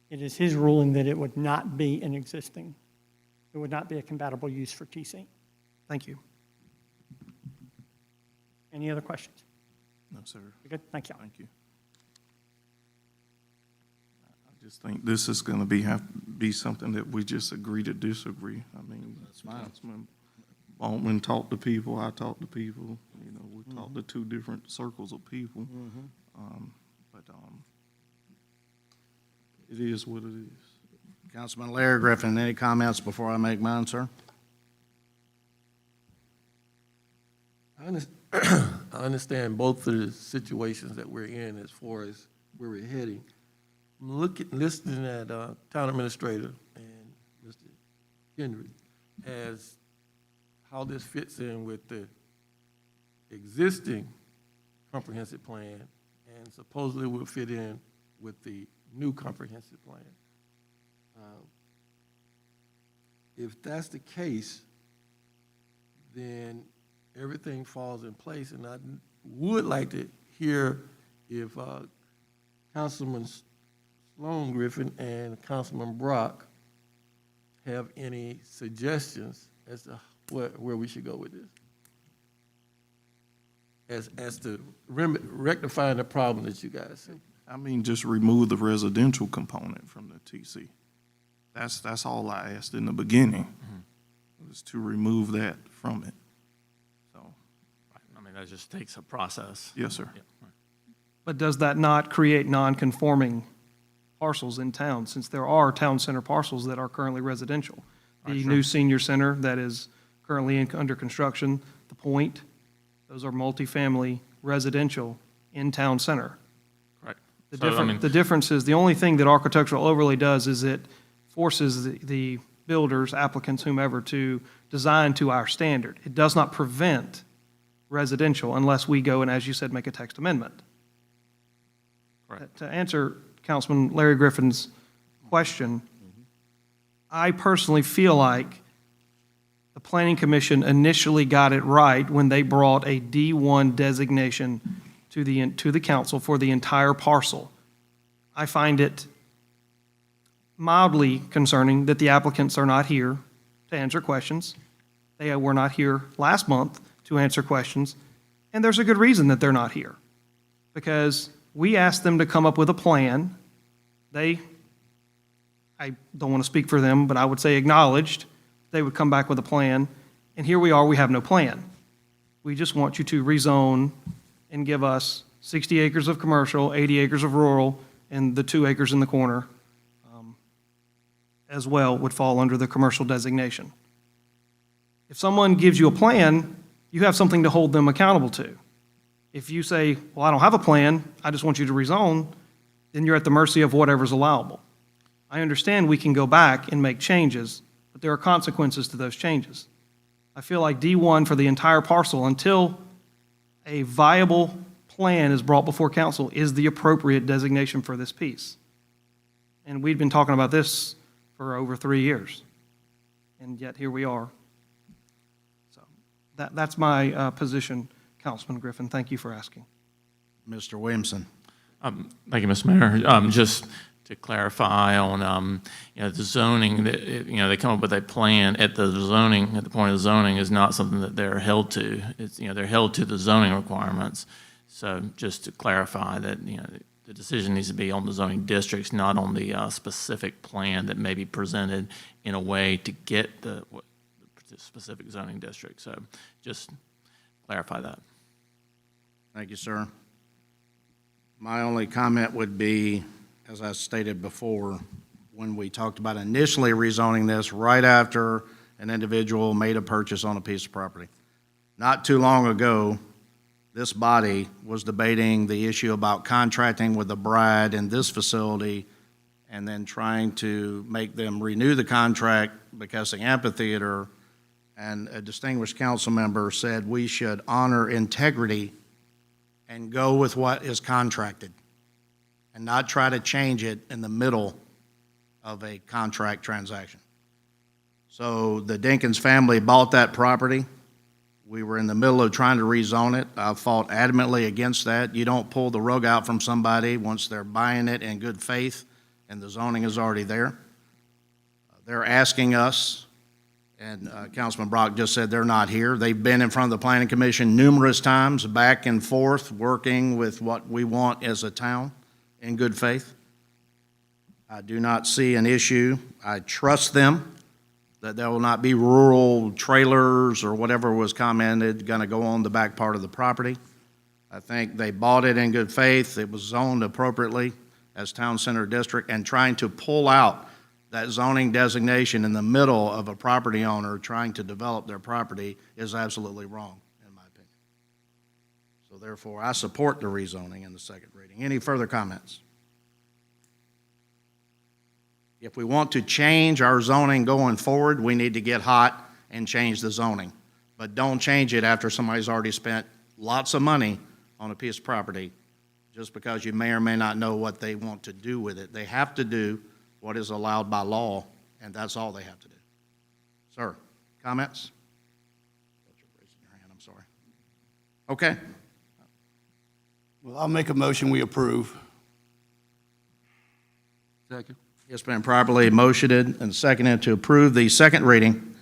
Speaker 7: it is his ruling that it would not be it would not be a compatible use for TC.
Speaker 3: Thank you.
Speaker 7: Any other questions?
Speaker 4: No, sir.
Speaker 7: You good? Thank you.
Speaker 4: Thank you. I just think this is going to have to be something that we just agree to disagree. I mean,
Speaker 1: That's fine.
Speaker 4: Councilman Baldwin talked to people, I talked to people, we talked to two different circles of people. But it is what it is.
Speaker 1: Councilman Larry Griffin, any comments before I make mine, sir?
Speaker 5: I understand both of the situations that we're in as far as where we're heading. I'm listening at Town Administrator and Mr. Henry as how this fits in with the existing comprehensive plan and supposedly will fit in with the new comprehensive plan. If that's the case, then everything falls in place, and I would like to hear if Councilman Sloan Griffin and Councilman Brock have any suggestions as to where we should go with this, as to rectifying the problem that you guys see.
Speaker 4: I mean, just remove the residential component from the TC. That's all I asked in the beginning, was to remove that from it. So,
Speaker 6: I mean, that just takes a process.
Speaker 4: yes, sir.
Speaker 6: Yeah, right.
Speaker 3: But does that not create non-conforming parcels in town, since there are town center parcels that are currently residential? The new senior center that is currently under construction, the Point, those are multifamily residential in town center.
Speaker 6: Right.
Speaker 3: The
Speaker 6: So, I mean,
Speaker 3: the difference is, the only thing that architectural overlay does is it forces the builders, applicants, whomever, to design to our standard. It does not prevent residential unless we go and, as you said, make a text amendment.
Speaker 6: Correct.
Speaker 3: To answer Councilman Larry Griffin's question, I personally feel like the Planning Commission initially got it right when they brought a D1 designation to the council for the entire parcel. I find it mildly concerning that the applicants are not here to answer questions. They were not here last month to answer questions, and there's a good reason that they're not here. Because we asked them to come up with a plan. I don't want to speak for them, but I would say acknowledged they would come back with a plan, and here we are, we have no plan. We just want you to rezone and give us 60 acres of commercial, 80 acres of rural, and the 2 acres in the corner as well would fall under the commercial designation. If someone gives you a plan, you have something to hold them accountable to. If you say, well, I don't have a plan, I just want you to rezone, then you're at the mercy of whatever's allowable. I understand we can go back and make changes, but there are consequences to those changes. I feel like D1 for the entire parcel, until a viable plan is brought before council, is the appropriate designation for this piece. And we've been talking about this for over 3 years, and yet here we are. So that's my position, Councilman Griffin. Thank you for asking.
Speaker 1: Mr. Williamson.
Speaker 6: Thank you, Mr. Mayor. Just to clarify on, the zoning, they come up with a plan at the point of the zoning is not something that they're held to. It's, they're held to the zoning requirements. So just to clarify that, the decision needs to be on the zoning districts, not on the specific plan that may be presented in a way to get the specific zoning district. So just clarify that.
Speaker 1: Thank you, sir. My only comment would be, as I stated before, when we talked about initially rezoning this, right after an individual made a purchase on a piece of property. Not too long ago, this body was debating the issue about contracting with the bride in this facility and then trying to make them renew the contract because the amphitheater, and a distinguished council member said we should honor integrity and go with what is contracted and not try to change it in the middle of a contract transaction. So the Dinkins family bought that property. We were in the middle of trying to rezone it. I fought adamantly against that. You don't pull the rug out from somebody once they're buying it in good faith and the zoning is already there. They're asking us, and Councilman Brock just said they're not here. They've been in front of the Planning Commission numerous times, back and forth, working with what we want as a town in good faith. I do not see an issue. I trust them that there will not be rural trailers or whatever was commented going to go on the back part of the property. I think they bought it in good faith. It was zoned appropriately as town center district, and trying to pull out that zoning designation in the middle of a property owner trying to develop their property is absolutely wrong, in my opinion. So therefore, I support the rezoning in the second reading. Any further comments? If we want to change our zoning going forward, we need to get hot and change the zoning. But don't change it after somebody's already spent lots of money on a piece of property, just because you may or may not know what they want to do with it. They have to do what is allowed by law, and that's all they have to do. Sir, comments? You're raising your hand, I'm sorry. Okay.
Speaker 2: Well, I'll make a motion, we approve.
Speaker 5: Second.
Speaker 1: It's been properly motioned and seconded to approve the second reading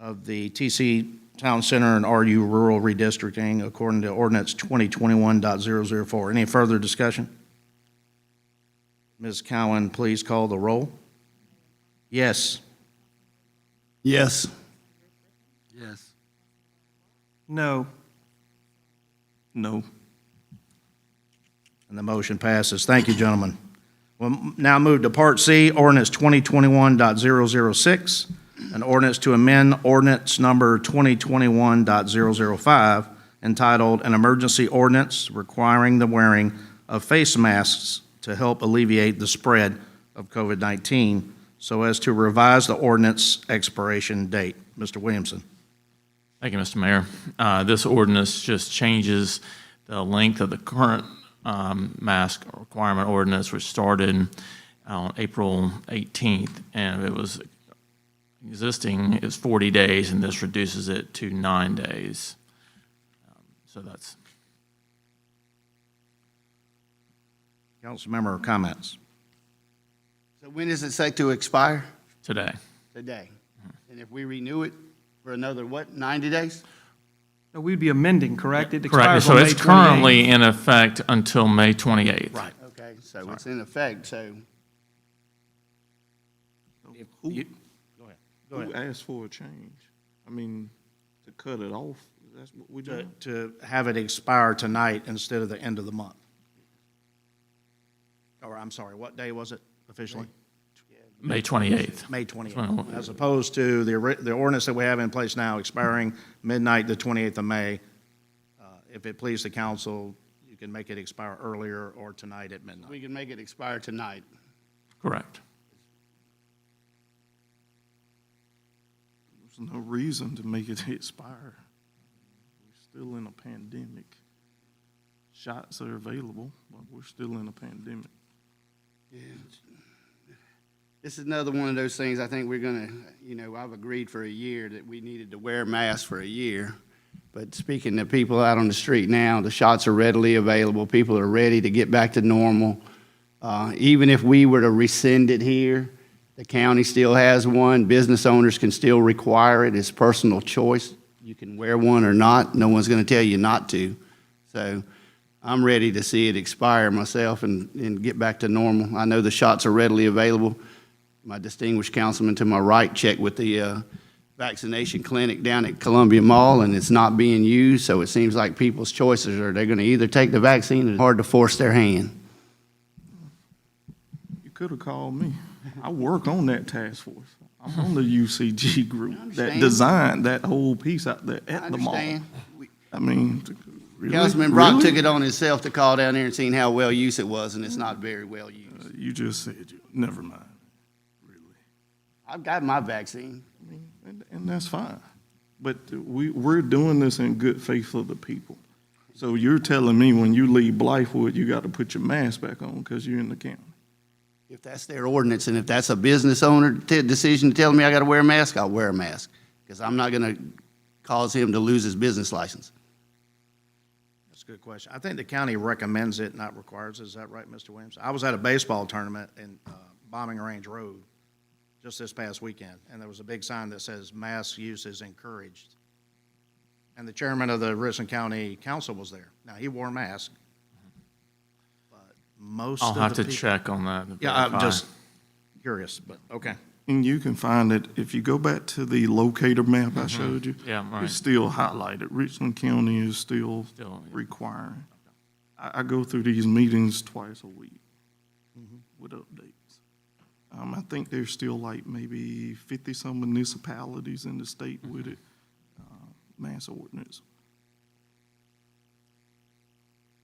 Speaker 1: of the TC Town Center and RU Rural Redistricting according to ordinance 2021.004. Any further discussion? Ms. Cowan, please call the roll. Yes.
Speaker 2: Yes.
Speaker 5: Yes.
Speaker 3: No.
Speaker 4: No.
Speaker 1: And the motion passes. Thank you, gentlemen. We'll now move to Part C, ordinance 2021.006, an ordinance to amend ordinance number 2021.005, entitled An Emergency Ordinance Requiring the Wearing of Face Masks to Help Alleviate the Spread of COVID-19, so as to revise the ordinance expiration date. Mr. Williamson.
Speaker 6: Thank you, Mr. Mayor. This ordinance just changes the length of the current mask requirement ordinance, which started on April 18th, and it was existing is 40 days, and this reduces it to 9 days. So that's.
Speaker 1: Council member comments.
Speaker 2: So when is it set to expire?
Speaker 6: Today.
Speaker 2: Today. And if we renew it for another, 90 days?
Speaker 3: No, we'd be amending, correct? It
Speaker 6: Correct.
Speaker 3: expires
Speaker 6: So
Speaker 3: on May
Speaker 6: it's
Speaker 3: 28th.
Speaker 6: currently in effect until May 28th.
Speaker 1: Right.
Speaker 2: Okay, so it's in effect, so
Speaker 1: If
Speaker 4: Who,
Speaker 1: you- Go ahead. Go
Speaker 4: who
Speaker 1: ahead.
Speaker 4: asked for a change? I mean, to cut it off, that's what we're doing?
Speaker 1: To have it expire tonight instead of the end of the month. Or, I'm sorry, what day was it officially?
Speaker 6: May 28th.
Speaker 1: May 28th, as opposed to the ordinance that we have in place now expiring midnight the 28th of May. if it pleases the council, you can make it expire earlier or tonight at midnight.
Speaker 2: We can make it expire tonight.
Speaker 6: Correct.
Speaker 4: There's no reason to make it expire. We're still in a pandemic. Shots are available, but we're still in a pandemic.
Speaker 2: Yeah. This is another one of those things, I think we're gonna, I've agreed for a year that we needed to wear masks for a year. But speaking to people out on the street now, the shots are readily available. People are ready to get back to normal. Even if we were to rescind it here, the county still has one. Business owners can still require it. It's personal choice. You can wear one or not. No one's gonna tell you not to. So I'm ready to see it expire myself and get back to normal. I know the shots are readily available. My distinguished councilman to my right checked with the vaccination clinic down at Columbia Mall, and it's not being used, so it seems like people's choices are they're going to either take the vaccine or it's hard to force their hand.
Speaker 4: You could have called me. I work on that task force. I'm on the UCG group that
Speaker 2: understand.
Speaker 4: designed that whole piece out there
Speaker 2: I
Speaker 4: at the mall.
Speaker 2: understand.
Speaker 4: I mean, really?
Speaker 2: Councilman Brock
Speaker 4: Really?
Speaker 2: took it on himself to call down there and see how well used it was, and it's not very well used.
Speaker 4: You just said never mind. Really.
Speaker 2: I've got my vaccine.
Speaker 4: I mean, and that's fine. But we're doing this in good faith for the people. So you're telling me when you leave Blythewood, you got to put your mask back on because you're in the county?
Speaker 2: If that's their ordinance, and if that's a business owner decision to tell me I got to wear a mask, I'll wear a mask, because I'm not going to cause him to lose his business license.
Speaker 1: That's a good question. I think the county recommends it, not requires it. Is that right, Mr. Williams? I was at a baseball tournament in Bombing Range Road just this past weekend, and there was a big sign that says mask use is encouraged. And the chairman of the Richland County Council was there. Now, he wore a mask, but most
Speaker 6: I'll
Speaker 1: of
Speaker 6: have
Speaker 1: the
Speaker 6: to
Speaker 1: people.
Speaker 6: check on that. to
Speaker 1: Yeah, I'm
Speaker 6: verify.
Speaker 1: just curious, but, okay.
Speaker 4: And you can find it, if you go back to the locator map I showed you.
Speaker 6: Yeah, right.
Speaker 4: It's still highlighted. Richland County is still
Speaker 6: Still, yeah.
Speaker 4: requiring. I go through these meetings twice a week with updates. I think there's still like maybe 50-some municipalities in the state with it, mass ordinance.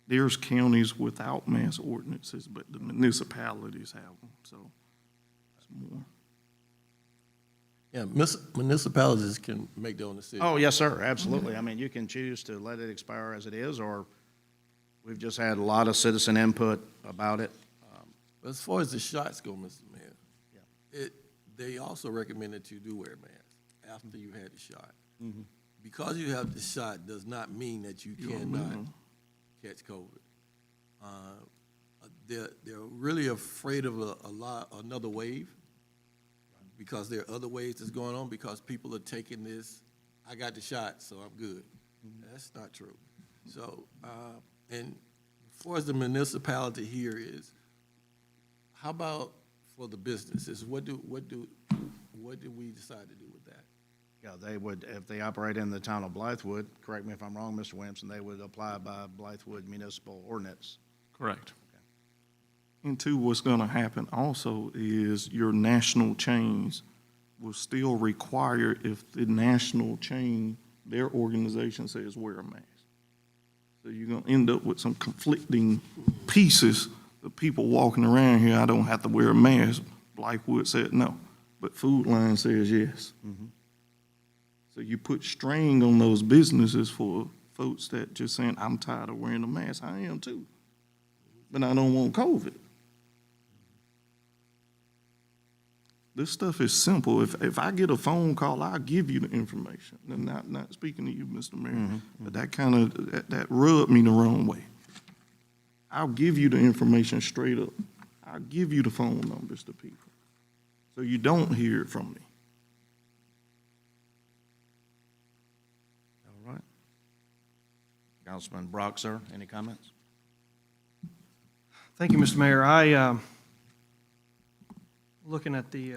Speaker 4: There's counties without mass ordinances, but the municipalities have them, so it's more.
Speaker 5: Yeah, municipalities can make their own decision.
Speaker 1: Oh, yes, sir, absolutely. I mean, you can choose to let it expire as it is, or we've just had a lot of citizen input about it.
Speaker 5: As far as the shots go, Mr. Mayor, they also recommend that you do wear a mask after you've had the shot. Because you have the shot does not mean that you cannot catch COVID. They're really afraid of another wave, because there are other waves that's going on, because people are taking this, I got the shot, so I'm good. That's not true. So, and as far as the municipality here is, how about for the businesses? What do we decide to do with that?
Speaker 1: Yeah, they would, if they operate in the town of Blythewood, correct me if I'm wrong, Mr. Williamson, they would apply by Blythewood municipal ordinance.
Speaker 6: Correct.
Speaker 4: And two, what's gonna happen also is your national chains will still require, if the national chain, their organization says wear a mask. So you're gonna end up with some conflicting pieces of people walking around here, I don't have to wear a mask. Blythewood said no, but Food Line says yes. So you put strain on those businesses for folks that just saying, I'm tired of wearing a mask. I am too, but I don't want COVID. This stuff is simple. If I get a phone call, I'll give you the information. And not speaking to you, Mr. Mayor, but that kind of, that rubbed me the wrong way. I'll give you the information straight up. I'll give you the phone numbers to people, so you don't hear it from me.
Speaker 1: All right. Councilman Brock, sir, any comments?
Speaker 3: Thank you, Mr. Mayor. I, looking at the,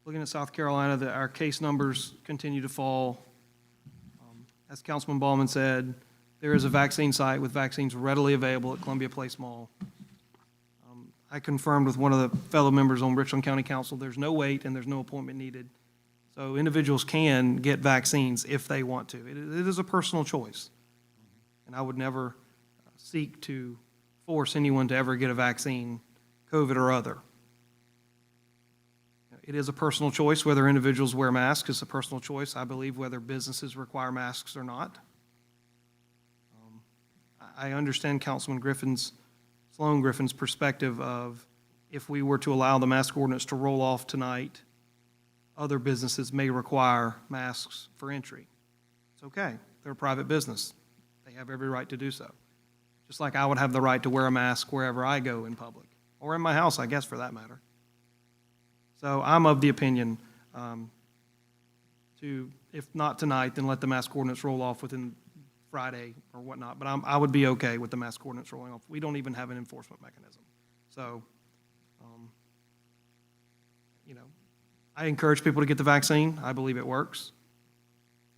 Speaker 3: looking at South Carolina, our case numbers continue to fall. As Councilman Ballman said, there is a vaccine site with vaccines readily available at Columbia Place Mall. I confirmed with one of the fellow members on Richland County Council, there's no wait and there's no appointment needed. So individuals can get vaccines if they want to. It is a personal choice. And I would never seek to force anyone to ever get a vaccine, COVID or other. It is a personal choice whether individuals wear masks. It's a personal choice, I believe, whether businesses require masks or not. I understand Councilman Sloan Griffin's perspective of if we were to allow the mask ordinance to roll off tonight, other businesses may require masks for entry. It's okay. They're a private business. They have every right to do so. Just like I would have the right to wear a mask wherever I go in public, or in my house, I guess, for that matter. So I'm of the opinion to, if not tonight, then let the mask ordinance roll off within Friday or whatnot. But I would be okay with the mask ordinance rolling off. We don't even have an enforcement mechanism. So, I encourage people to get the vaccine. I believe it works.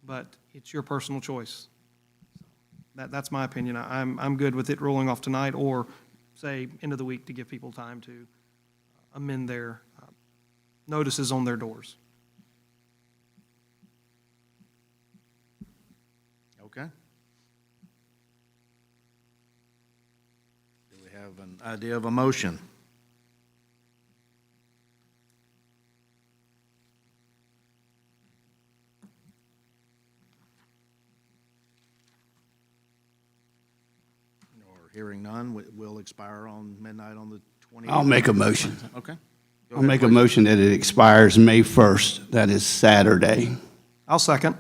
Speaker 3: But it's your personal choice. That's my opinion. I'm good with it rolling off tonight or, say, end of the week to give people time to amend their notices on their doors.
Speaker 1: Okay. Do we have an idea of a motion? Or hearing none, will expire on midnight on the 28th?
Speaker 2: I'll make a motion.
Speaker 1: Okay. Go
Speaker 2: I'll
Speaker 1: ahead,
Speaker 2: make a
Speaker 1: please.
Speaker 2: motion that it expires May 1st. That is Saturday,
Speaker 3: I'll second.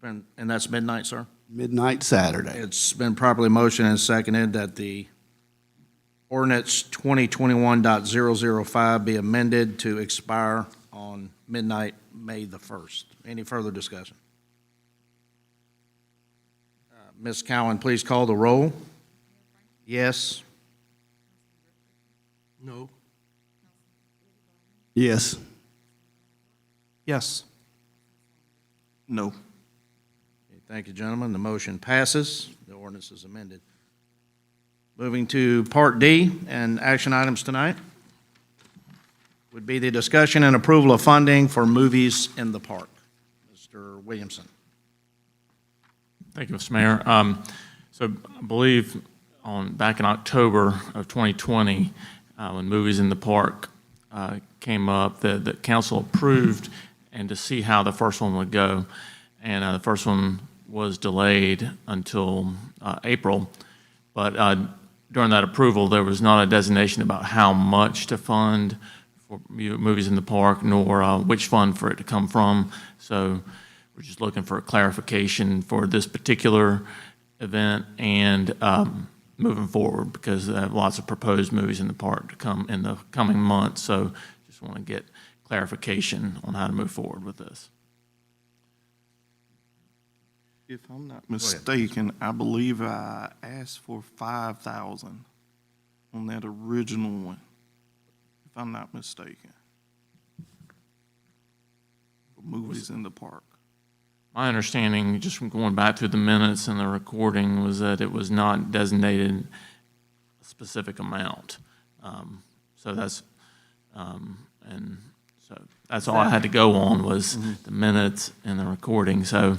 Speaker 1: And that's midnight, sir?
Speaker 2: midnight Saturday.
Speaker 1: It's been properly motioned and seconded that the ordinance 2021.005 be amended to expire on midnight, May the 1st. Any further discussion? Ms. Cowan, please call the roll. Yes.
Speaker 5: No.
Speaker 2: Yes.
Speaker 3: Yes.
Speaker 4: No.
Speaker 1: Okay, thank you, gentlemen. The motion passes. The ordinance is amended. Moving to Part D and action items tonight would be the discussion and approval of funding for movies in the park. Mr. Williamson.
Speaker 6: Thank you, Mr. Mayor. So I believe back in October of 2020, when Movies in the Park came up, the council approved and to see how the first one would go. And the first one was delayed until April. But during that approval, there was not a designation about how much to fund for Movies in the Park, nor which fund for it to come from. So we're just looking for a clarification for this particular event and moving forward, because there are lots of proposed movies in the park to come in the coming months. So just want to get clarification on how to move forward with this.
Speaker 4: If I'm not mistaken, I believe I asked for 5,000 on that original one, if I'm not mistaken. For movies in the park.
Speaker 6: My understanding, just from going back through the minutes and the recording, was that it was not designated a specific amount. So that's, and so that's all I had to go on was the minutes and the recording. So,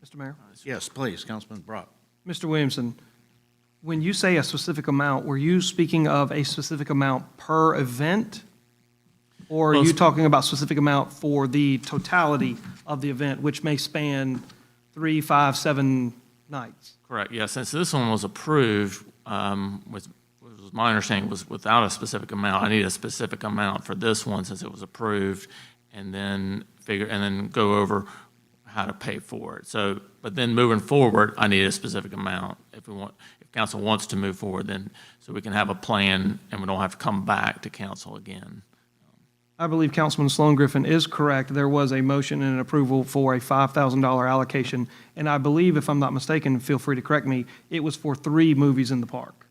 Speaker 3: Mr. Mayor?
Speaker 1: Yes, please, Councilman Brock.
Speaker 3: Mr. Williamson, when you say a specific amount, were you speaking of a specific amount per event? Or are
Speaker 6: Well,
Speaker 3: you talking about specific amount for the totality of the event, which may span 3, 5, 7 nights?
Speaker 6: correct, yes. Since this one was approved, was my understanding was without a specific amount. I need a specific amount for this one since it was approved, and then go over how to pay for it. So, but then moving forward, I need a specific amount if council wants to move forward, then so we can have a plan and we don't have to come back to council again.
Speaker 3: I believe Councilman Sloan Griffin is correct. There was a motion and an approval for a $5,000 allocation, and I believe, if I'm not mistaken, feel free to correct me, it was for 3 movies in the park.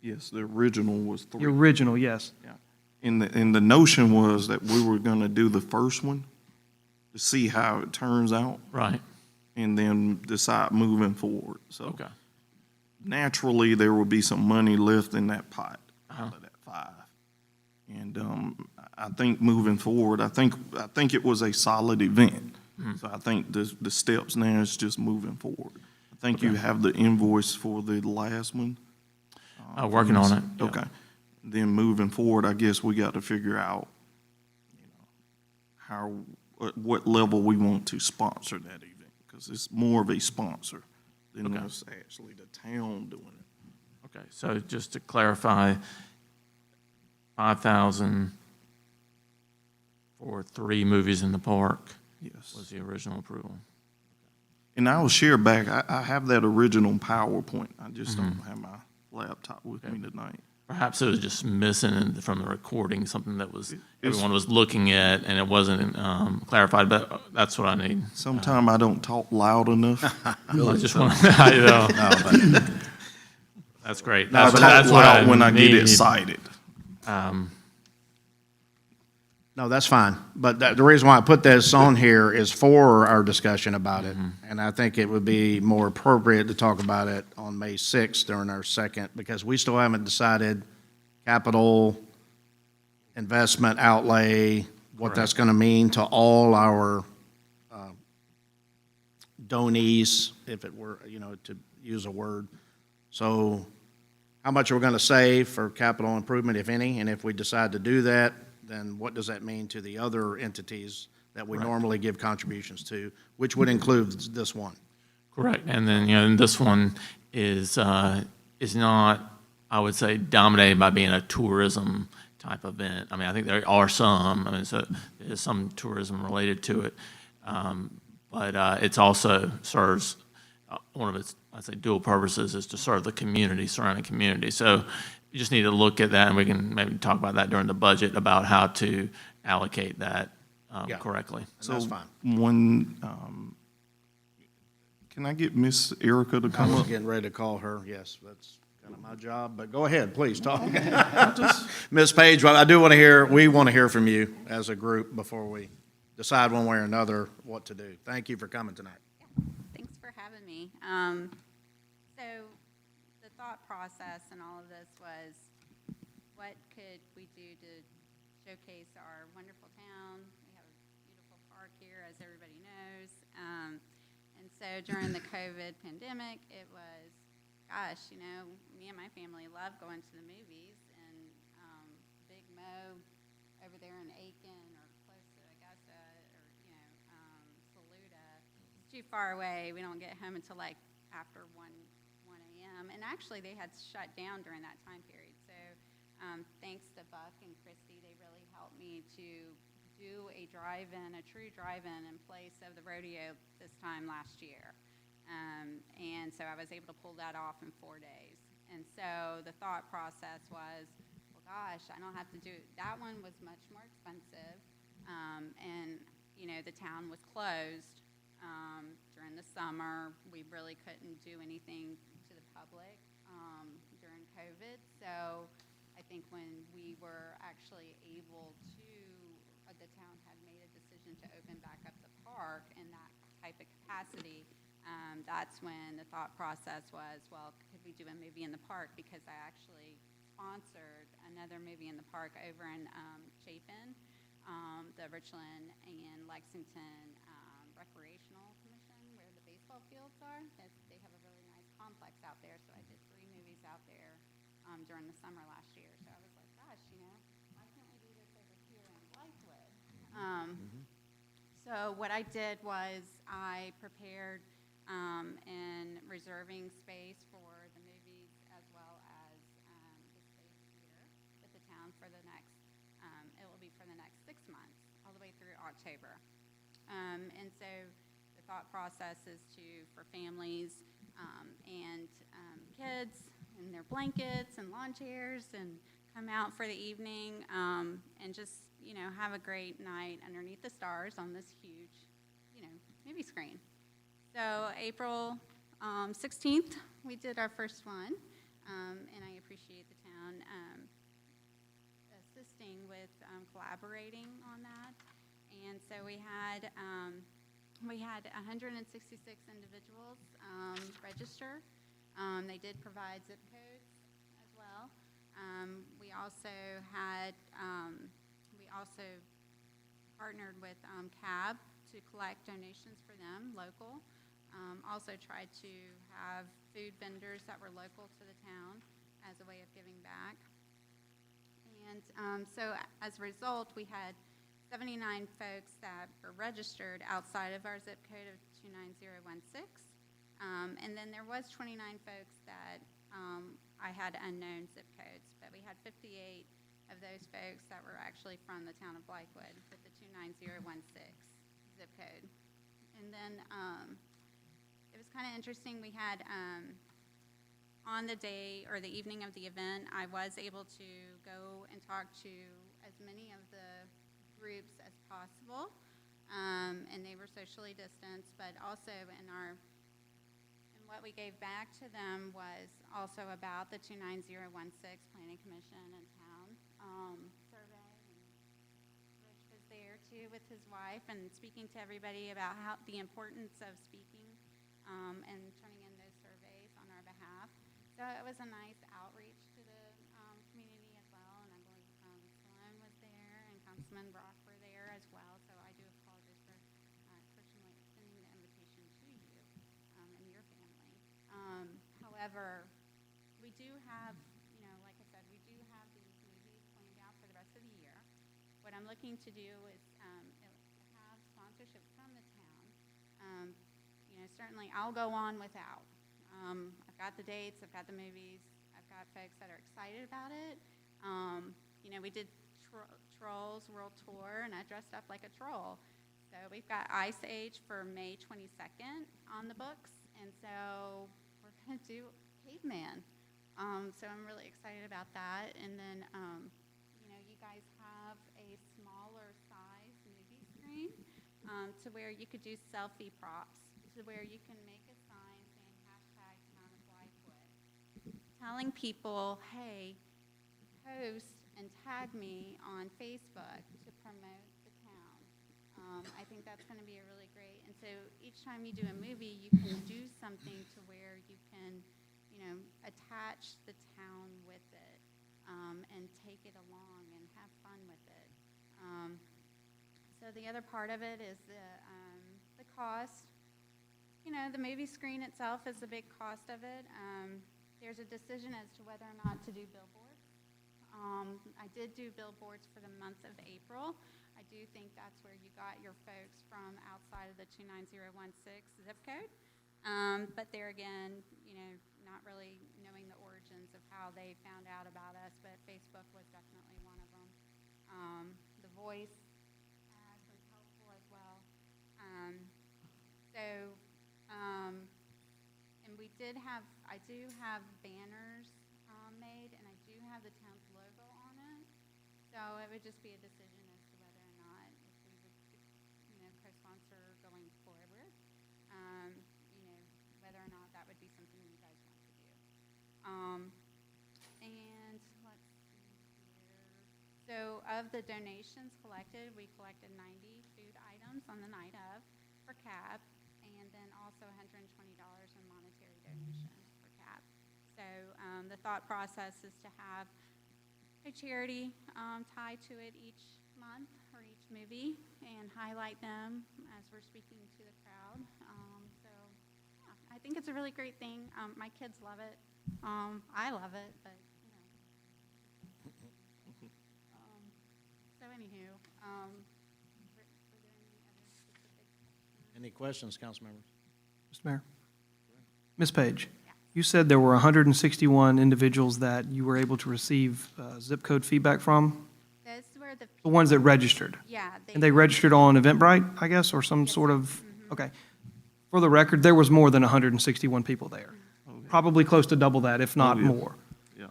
Speaker 4: Yes, the original was 3.
Speaker 3: The original, yes.
Speaker 4: Yeah. And the notion was that we were gonna do the first one to see how it turns out
Speaker 6: Right,
Speaker 4: and then decide moving forward. So
Speaker 6: okay.
Speaker 4: naturally, there will be some money left in that pot out of that 5. And I think moving forward, I think it was a solid event. So I think the steps now is just moving forward. I think you have the invoice for the last one.
Speaker 6: Working on it. yeah.
Speaker 4: Okay. Then moving forward, I guess we got to figure out, at what level we want to sponsor that event, because it's more of a sponsor than us actually the town doing it.
Speaker 6: Okay, so just to clarify, 5,000 for 3 movies in the park
Speaker 4: Yes.
Speaker 6: was the original approval.
Speaker 4: And I will share back, I have that original PowerPoint. I just don't have my laptop with me tonight.
Speaker 6: Perhaps it was just missing from the recording, something that was, everyone was looking at and it wasn't clarified, but that's what I need.
Speaker 4: Sometime I don't talk loud enough.
Speaker 6: I just want, I know. That's great.
Speaker 4: I
Speaker 6: That's
Speaker 4: talk
Speaker 6: that's what
Speaker 4: loud when I get
Speaker 6: need.
Speaker 4: excited.
Speaker 1: No, that's fine. But the reason why I put this on here is for our discussion about it. And I think it would be more appropriate to talk about it on May 6th during our second, because we still haven't decided capital investment outlay, what that's going to mean to all our donees, if it were, to use a word. So how much are we going to save for capital improvement, if any? And if we decide to do that, then what does that mean to the other entities that we normally give contributions to, which would include this one?
Speaker 6: Correct. And then, and this one is not, I would say, dominated by being a tourism type event. I mean, I think there are some, so there's some tourism related to it. But it's also serves, one of its, I'd say, dual purposes is to serve the community, surrounding community. So you just need to look at that, and we can maybe talk about that during the budget, about how to allocate that
Speaker 1: Yeah.
Speaker 6: correctly.
Speaker 1: So that's fine.
Speaker 4: Can I get Miss Erica to
Speaker 1: I
Speaker 4: come
Speaker 1: was
Speaker 4: up?
Speaker 1: getting ready to call her, yes, that's kind of my job, but go ahead, please talk. Ms. Page, well, we want to hear from you as a group before we decide one way or another what to do. Thank you for coming tonight.
Speaker 9: Thanks for having me. So the thought process in all of this was, what could we do to showcase our wonderful town? We have a beautiful park here, as everybody knows. And so during the COVID pandemic, it was, gosh, me and my family love going to the movies, and Big Mo over there in Aiken or close to Augusta or, Saluda, it's too far away. We don't get home until like after 1 a.m. And actually, they had shut down during that time period. So thanks to Buck and Christy, they really helped me to do a drive-in, a true drive-in in place of the rodeo this time last year. And so I was able to pull that off in 4 days. And so the thought process was, well, gosh, I don't have to do, that one was much more expensive. And, the town was closed during the summer. We really couldn't do anything to the public during COVID. So I think when we were actually able to, the town had made a decision to open back up the park in that type of capacity. That's when the thought process was, well, could we do a movie in the park? Because I actually sponsored another movie in the park over in Chapin, the Richland and Lexington Recreational Commission, where the baseball fields are. They have a really nice complex out there, so I did 3 movies out there during the summer last year. So I was like, gosh, why can't we do this over here in Blythewood? So what I did was I prepared in reserving space for the movies, as well as the space here with the town for the next, it will be for the next 6 months, all the way through October. And so the thought process is for families and kids in their blankets and lawn chairs, and come out for the evening and just, have a great night underneath the stars on this huge, movie screen. So April 16th, we did our first one, and I appreciate the town assisting with collaborating on that. And so we had 166 individuals register. They did provide zip codes as well. We also also partnered with CAB to collect donations for them, local. Also tried to have food vendors that were local to the town as a way of giving back. And so as a result, we had 79 folks that were registered outside of our zip code of 29016. And then there was 29 folks that I had unknown zip codes, but we had 58 of those folks that were actually from the town of Blythewood with the 29016 zip code. And then it was kind of interesting. We had on the day or the evening of the event, I was able to go and talk to as many of the groups as possible, and they were socially distanced, but also what we gave back to them was also about the 29016 Planning Commission and Town survey. And Rich was there too with his wife and speaking to everybody about the importance of speaking and turning in those surveys on our behalf. So it was a nice outreach to the community as well, and I believe Sloan was there and Councilman Brock were there as well. So I do apologize for personally extending the invitation to you and your family. However, we do have, like I said, we do have these movies planned out for the rest of the year. What I'm looking to do is have sponsorship from the town. Certainly I'll go on without. I've got the dates, I've got the movies, I've got folks that are excited about it. We did Trolls World Tour, and I dressed up like a troll. So we've got Ice Age for May 22nd on the books, and so we're going to do Caveman. So I'm really excited about that. And then, you guys have a smaller size movie screen to where you could do selfie props, to where you can make a sign saying #Town of Blythewood, telling people, hey, post and tag me on Facebook to promote the town. I think that's going to be a really great. And so each time you do a movie, you can do something to where you can, attach the town with it and take it along and have fun with it. So the other part of it is the cost. The movie screen itself is a big cost of it. There's a decision as to whether or not to do billboards. I did do billboards for the month of April. I do think that's where you got your folks from outside of the 29016 zip code. But there again, not really knowing the origins of how they found out about us, but Facebook was definitely one of them. The voice ad was helpful as well. And I do have banners made, and I do have the town's logo on it. So it would just be a decision as to whether or not if we would, co-sponsor going forward. Whether or not that would be something you guys want to do. And let's see here. So of the donations collected, we collected 90 food items on the night of for CAB, and then also $120 in monetary donations for CAB. So the thought process is to have a charity tied to it each month or each movie and highlight them as we're speaking to the crowd. I think it's a really great thing. My kids love it. I love it, but so anywho, were there any other specific questions?
Speaker 1: Any questions, council members?
Speaker 3: Mr. Mayor? Ms. Page, you said there were 161 individuals that you were able to receive zip code feedback from?
Speaker 9: Those were
Speaker 3: The ones that registered?
Speaker 9: yeah.
Speaker 3: And they registered on Eventbrite, I guess, or some sort of, okay. For the record, there was more than 161 people there. Probably close to double that, if not
Speaker 4: yeah.
Speaker 3: more.
Speaker 4: Yeah.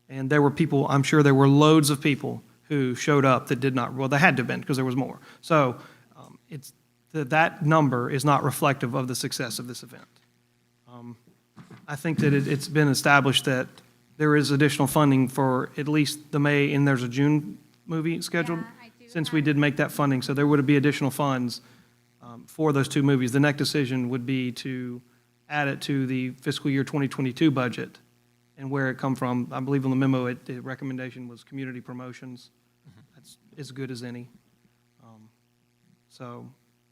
Speaker 3: And there were people, I'm sure there were loads of people who showed up that did not, well, they had to have been, because there was more. So that number is not reflective of the success of this event. I think that it's been established that there is additional funding for at least the May, and there's a June movie scheduled,
Speaker 9: Yeah, I do
Speaker 3: since we
Speaker 9: have-
Speaker 3: did make that funding, so there would be additional funds for those two movies. The next decision would be to add it to the fiscal year 2022 budget, and where it come from. I believe on the memo, the recommendation was community promotions. That's as good as any. So,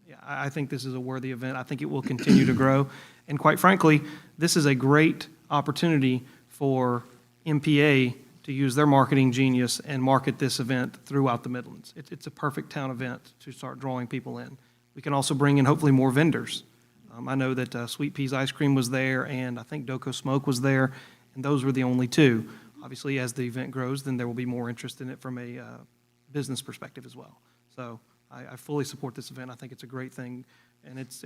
Speaker 3: yeah, I think this is a worthy event. I think it will continue to grow. And quite frankly, this is a great opportunity for MPA to use their marketing genius and market this event throughout the Midlands. It's a perfect town event to start drawing people in. We can also bring in hopefully more vendors. I know that Sweet Peas Ice Cream was there, and I think Doco Smoke was there, and those were the only two. Obviously, as the event grows, then there will be more interest in it from a business perspective as well. So I fully support this event. I think it's a great thing, and it's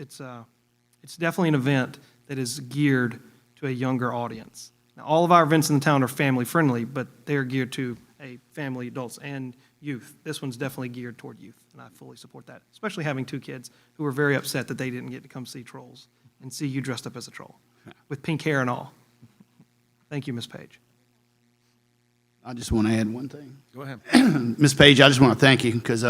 Speaker 3: definitely an event that is geared to a younger audience. Now, all of our events in the town are family-friendly, but they're geared to a family, adults, and youth. This one's definitely geared toward youth, and I fully support that, especially having two kids who were very upset that they didn't get to come see Trolls and see you dressed up as a troll, with pink hair and all. Thank you, Ms. Page.
Speaker 2: I just want to add one thing.
Speaker 1: Go ahead.
Speaker 2: Ms. Page, I just want to thank you because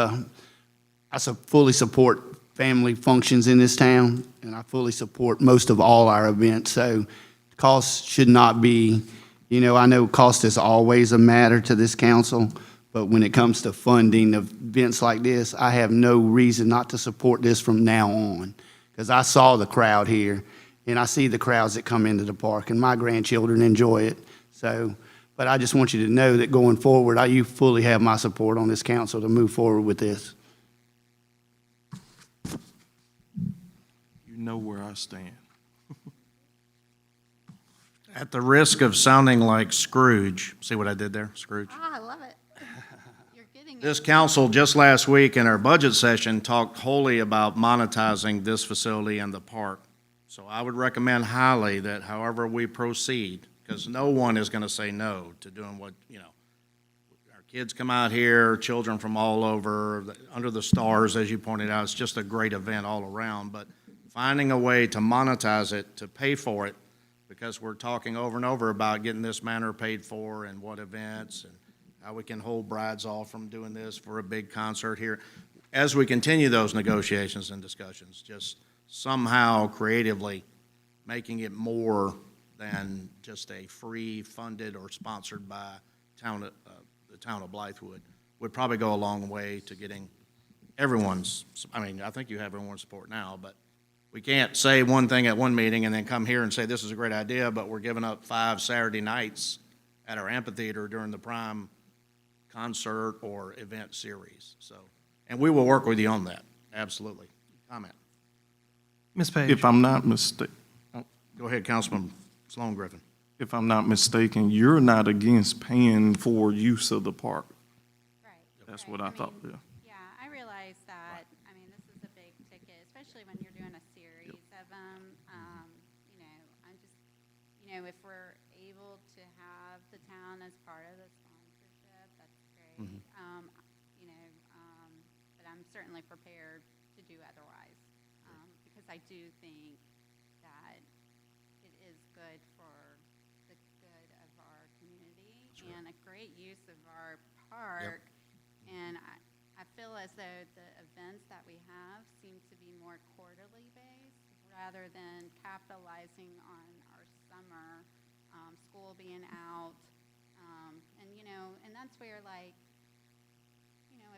Speaker 2: fully support family functions in this town, and I fully support most of all our events. So cost should not be, I know cost is always a matter to this council, but when it comes to funding of events like this, I have no reason not to support this from now on, because I saw the crowd here, and I see the crowds that come into the park, and my grandchildren enjoy it. So, but I just want you to know that going forward, you fully have my support on this council to move forward with this.
Speaker 4: You know where I stand.
Speaker 1: At the risk of sounding like Scrooge, see what I did there, Scrooge?
Speaker 9: Ah, I love it. You're getting it.
Speaker 1: This council just last week in our budget session talked wholly about monetizing this facility and the park. So I would recommend highly that however we proceed, because no one is going to say no to doing what, our kids come out here, children from all over, under the stars, as you pointed out, it's just a great event all around, but finding a way to monetize it, to pay for it, because we're talking over and over about getting this manor paid for and what events and how we can hold brides off from doing this for a big concert here. As we continue those negotiations and discussions, just somehow creatively making it more than just a free, funded, or sponsored by the town of Blythewood would probably go a long way to getting everyone's, I think you have everyone's support now, but we can't say one thing at one meeting and then come here and say this is a great idea, but we're giving up 5 Saturday nights at our amphitheater during the prime concert or event series. So, and we will work with you on that, absolutely. Comment.
Speaker 3: Ms. Page.
Speaker 4: If I'm not mistaken,
Speaker 1: Go ahead, Councilman Sloan Griffin.
Speaker 4: if I'm not mistaken, you're not against paying for use of the park.
Speaker 9: Right.
Speaker 4: That's
Speaker 9: right.
Speaker 4: what I thought, yeah.
Speaker 9: Yeah, I realize that, this is a big ticket, especially when you're doing a series of them. I'm just, if we're able to have the town as part of the sponsorship, that's great. But I'm certainly prepared to do otherwise, because I do think that it is good for the good of our community and a great use of our park. And I feel as though the events that we have seem to be more quarterly based rather than capitalizing on our summer, school being out. And that's where if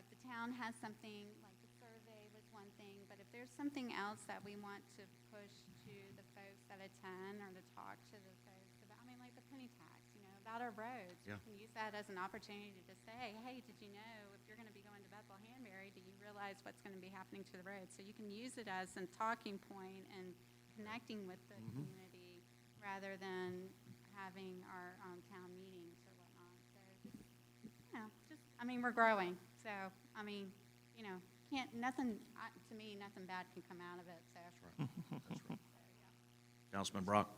Speaker 9: the town has something, like the survey was one thing, but if there's something else that we want to push to the folks that attend or to talk to the folks about, like the penny tax, about our roads.
Speaker 1: Yeah.
Speaker 9: We can use that as an opportunity to say, hey, did you know if you're going to be going to Bethel Hanbury, do you realize what's going to be happening to the road? So you can use it as a talking point and connecting with the community rather than having our town meetings or whatnot. So we're growing. So, to me, nothing bad can come out of it, so.
Speaker 1: Councilman Brock.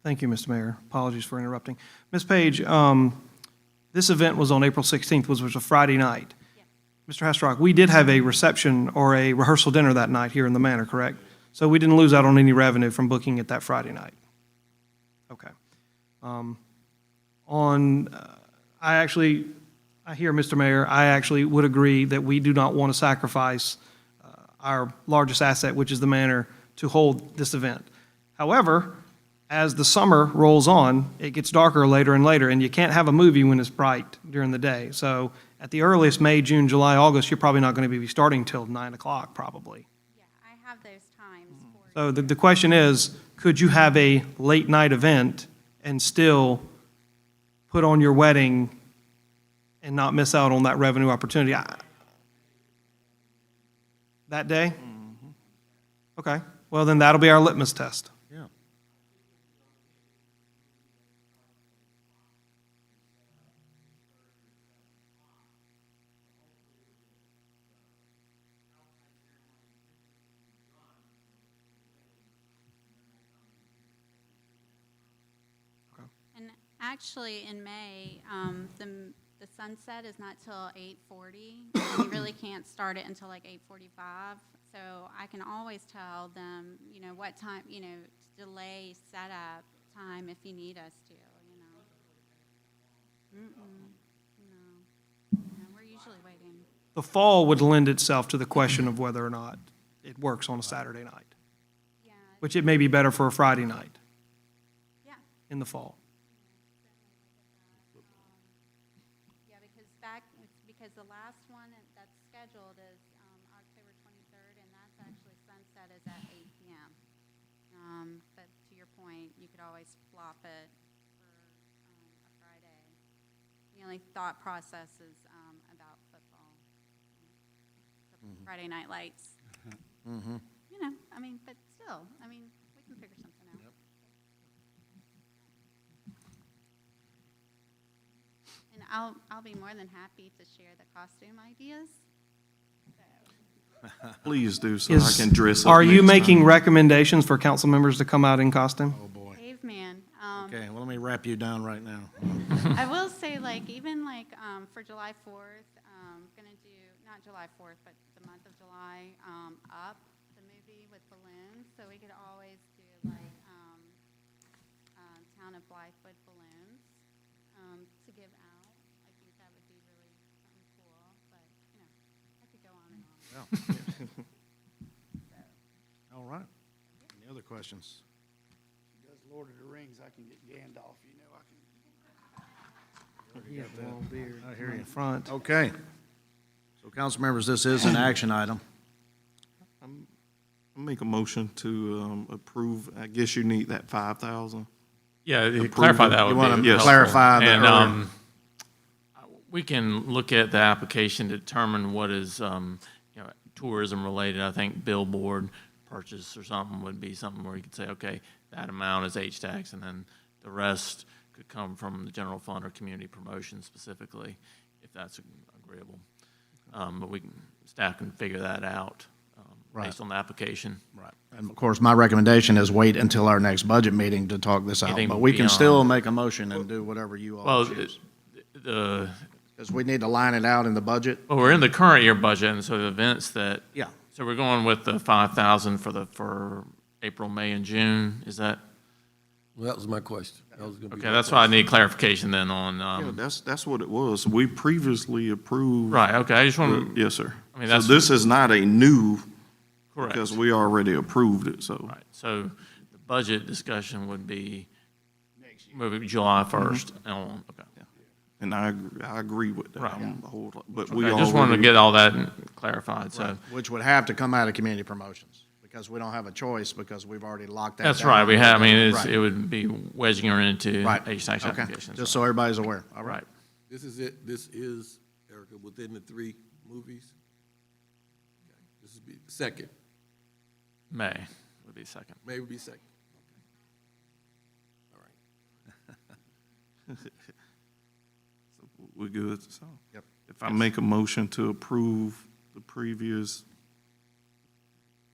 Speaker 3: Thank you, Mr. Mayor. Apologies for interrupting. Ms. Page, this event was on April 16th, which was a Friday night.
Speaker 9: Yes.
Speaker 3: Mr. Hastrock, we did have a reception or a rehearsal dinner that night here in the manor, correct? So we didn't lose out on any revenue from booking it that Friday night? Okay. I hear, Mr. Mayor, I actually would agree that we do not want to sacrifice our largest asset, which is the manor, to hold this event. However, as the summer rolls on, it gets darker later and later, and you can't have a movie when it's bright during the day. So at the earliest, May, June, July, August, you're probably not going to be starting till 9 o'clock, probably.
Speaker 9: Yeah, I have those times for.
Speaker 3: So the question is, could you have a late-night event and still put on your wedding and not miss out on that revenue opportunity? That day? Okay, well, then that'll be our litmus test.
Speaker 1: Yeah.
Speaker 9: And actually, in May, the sunset is not till 8:40. And you really can't start it until like 8:45. So I can always tell them, you know, what time, you know, to delay setup time if you need us to, you know. No, we're usually waiting.
Speaker 3: The fall would lend itself to the question of whether or not it works on a Saturday night,
Speaker 9: Yeah,
Speaker 3: which it may be better for a Friday night
Speaker 9: yeah.
Speaker 3: in the fall.
Speaker 9: Yeah, because the last one that's scheduled is October 23rd, and that's actually sunset is at 8 p.m. But to your point, you could always flop it for a Friday. The only thought process is about football. Friday night lights. You know, I mean, but still, I mean, we can figure something out. And I'll be more than happy to share the costume ideas.
Speaker 4: Please do, so I can dress up
Speaker 3: Are you
Speaker 4: next
Speaker 3: making
Speaker 4: time.
Speaker 3: recommendations for council members to come out in costume?
Speaker 1: Oh, boy.
Speaker 9: Caveman.
Speaker 1: Okay, well, let me wrap you down right now.
Speaker 9: I will say, like, even like for July 4th, gonna do, not July 4th, but the month of July, Up, the movie with balloons. So we could always do like Town of Blythewood balloons to give out. I think that would be really something cool, but, you know, I could go on and on.
Speaker 1: All right. Any other questions?
Speaker 2: Does Lord of the Rings, I can get Gandalf, you know, I can.
Speaker 1: I hear you.
Speaker 3: Front.
Speaker 1: Okay. So, council members, this is an action item.
Speaker 4: I'll make a motion to approve, I guess you need that 5,000.
Speaker 6: Yeah, to
Speaker 4: Approve
Speaker 6: clarify
Speaker 4: it.
Speaker 6: that would
Speaker 1: You
Speaker 6: be
Speaker 1: want to
Speaker 4: Yes.
Speaker 1: clarify that?
Speaker 6: And
Speaker 1: earlier?
Speaker 6: we can look at the application to determine what is, tourism related. I think billboard purchase or something would be something where you could say, okay, that amount is H-Tax, and then the rest could come from the general fund or community promotion specifically, if that's agreeable. But staff can figure that out based on the application.
Speaker 1: Right. And of course, my recommendation is wait until our next budget meeting to talk this out.
Speaker 6: Anything
Speaker 1: But we can
Speaker 6: beyond-
Speaker 1: still make a motion and do whatever you all
Speaker 6: Well,
Speaker 1: choose.
Speaker 6: the
Speaker 1: Because we need to line it out in the budget.
Speaker 6: Well, we're in the current year budget, and so the events that.
Speaker 1: Yeah.
Speaker 6: So we're going with the 5,000 for April, May, and June, is that?
Speaker 5: Well, that was my question. That was gonna be
Speaker 6: Okay,
Speaker 5: my
Speaker 6: that's why I
Speaker 5: question.
Speaker 6: need clarification then on,
Speaker 4: Yeah, that's what it was. We previously approved.
Speaker 6: right, okay, I just want to,
Speaker 4: Yes, sir.
Speaker 6: I mean,
Speaker 4: So
Speaker 6: that's-
Speaker 4: this is not a new,
Speaker 6: correct.
Speaker 4: because we already approved it, so.
Speaker 6: Right, so the budget discussion would be moving July 1st on, okay.
Speaker 4: And I agree with that.
Speaker 6: Right.
Speaker 4: I'm a whole lot- But we
Speaker 6: Okay, I just wanted to
Speaker 4: already-
Speaker 6: get all that clarified, so.
Speaker 1: Which would have to come out of community promotions, because we don't have a choice, because we've already locked that down.
Speaker 6: That's right, we have, I mean,
Speaker 1: Right.
Speaker 6: it would be wedging her into
Speaker 1: Right.
Speaker 6: H-Tax
Speaker 1: Okay.
Speaker 6: applications.
Speaker 1: Just so everybody's aware. All right.
Speaker 6: Right.
Speaker 5: This is it, this is, Erica, within the 3 movies? Okay. This would be the second,
Speaker 6: May would be second.
Speaker 5: maybe be second. Okay. All right.
Speaker 4: We're good, so.
Speaker 1: Yep.
Speaker 4: If I make a motion to approve the previous,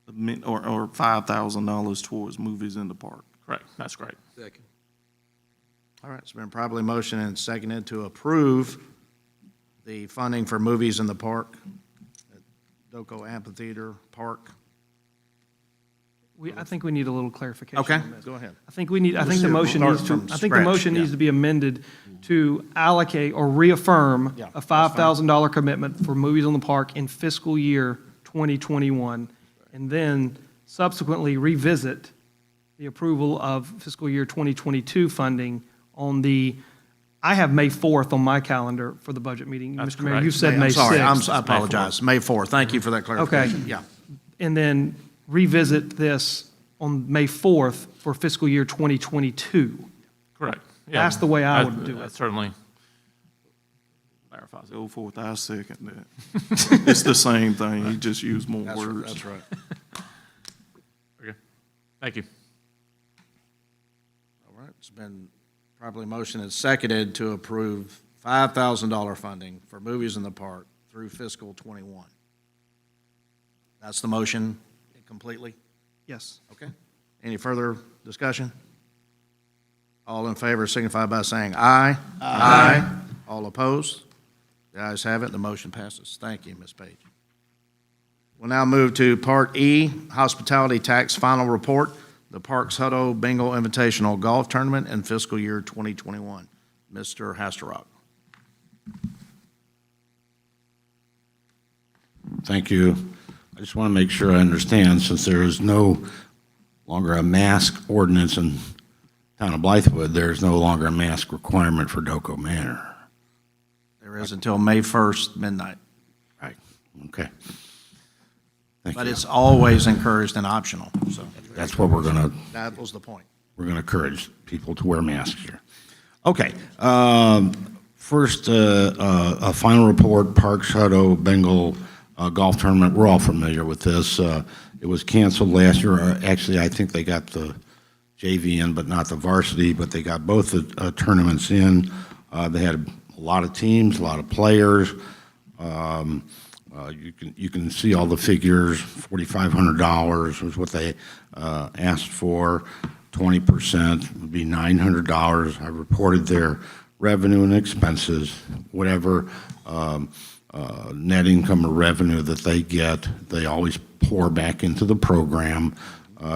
Speaker 4: or $5,000 towards movies in the park.
Speaker 6: Correct, that's great.
Speaker 5: Second.
Speaker 1: All right, it's been properly motioned and seconded to approve the funding for movies in the park, at Doco Amphitheater Park.
Speaker 3: I think we need a little clarification
Speaker 1: Okay,
Speaker 3: on this.
Speaker 1: go ahead.
Speaker 3: I think the motion
Speaker 1: Start
Speaker 3: needs to,
Speaker 1: from
Speaker 3: I think the
Speaker 1: scratch,
Speaker 3: motion
Speaker 1: yeah.
Speaker 3: needs to be amended to allocate or reaffirm
Speaker 1: Yeah,
Speaker 3: a
Speaker 1: that's fine.
Speaker 3: $5,000 commitment for movies on the park in fiscal year 2021, and then subsequently revisit the approval of fiscal year 2022 funding on the I have May 4th on my calendar for the budget meeting.
Speaker 6: That's
Speaker 3: Mr. Mayor,
Speaker 6: correct.
Speaker 3: you said
Speaker 1: I'm
Speaker 3: May
Speaker 1: sorry,
Speaker 3: 6th.
Speaker 1: I apologize. May 4th. Thank you for that clarification.
Speaker 3: Okay.
Speaker 1: Yeah.
Speaker 3: And then revisit this on May 4th for fiscal year 2022.
Speaker 6: Correct. Yeah.
Speaker 3: That's the way I
Speaker 6: That-
Speaker 3: would do
Speaker 6: that
Speaker 3: it.
Speaker 6: Certainly clarifies it.
Speaker 4: Go forth, I second that. It's the same thing, you just use more words.
Speaker 1: That's right.
Speaker 6: Okay. Thank you.
Speaker 1: All right, it's been properly motioned and seconded to approve $5,000 funding for movies in the park through fiscal '21. That's the motion completely?
Speaker 3: Yes.
Speaker 1: Okay. Any further discussion? All in favor signify by saying aye. Aye. All opposed? The ayes have it, the motion passes. Thank you, Ms. Page. We'll now move to Part E, Hospitality Tax Final Report, the Parks Hutto Bingo Invitational Golf Tournament in fiscal year 2021. Mr. Hasselrock.
Speaker 10: Thank you. I just want to make sure I understand, since there is no longer a mask ordinance in town of Blythewood, there is no longer a mask requirement for Doco Manor.
Speaker 1: There is until May 1st, midnight,
Speaker 10: Right, okay. Thank
Speaker 1: but
Speaker 10: you.
Speaker 1: it's always encouraged and optional, so
Speaker 10: That's what we're
Speaker 1: that was the point.
Speaker 10: gonna encourage people to wear masks here. Okay, first, a final report, Parks Hutto Bengal Golf Tournament. We're all familiar with this. It was canceled last year. Actually, I think they got the JV in, but not the varsity, but they got both the tournaments in. They had a lot of teams, a lot of players. You can see all the figures. $4,500 was what they asked for. 20% would be $900. I reported their revenue and expenses, whatever net income or revenue that they get, they always pour back into the program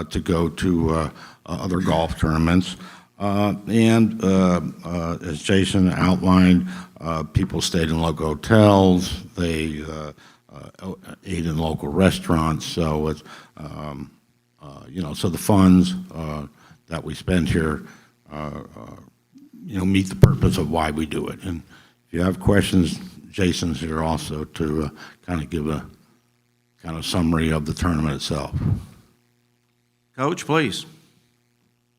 Speaker 10: to go to other golf tournaments. And as Jason outlined, people stayed in local hotels, they ate in local restaurants, so it's, so the funds that we spend here, meet the purpose of why we do it. And if you have questions, Jason's here also to kind of give a kind of summary of the tournament itself.
Speaker 1: Coach, please.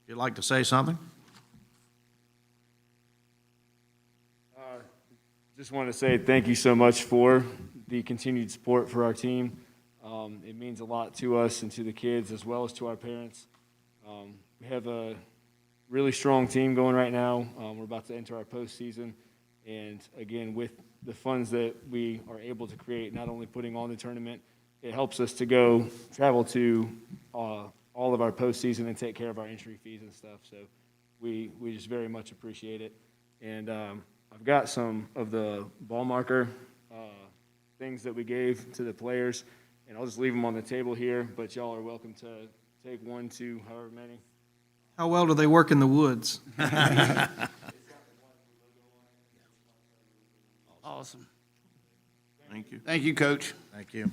Speaker 1: If you'd like to say something?
Speaker 11: Just want to say thank you so much for the continued support for our team. It means a lot to us and to the kids as well as to our parents. We have a really strong team going right now. We're about to enter our postseason. And again, with the funds that we are able to create, not only putting on the tournament, it helps us to go travel to all of our postseason and take care of our entry fees and stuff. So we just very much appreciate it. And I've got some of the ball marker things that we gave to the players, and I'll just leave them on the table here, but y'all are welcome to take 1, 2, however many.
Speaker 3: How well do they work in the woods?
Speaker 2: Awesome.
Speaker 4: Thank you.
Speaker 2: Thank you, Coach.
Speaker 1: Thank you.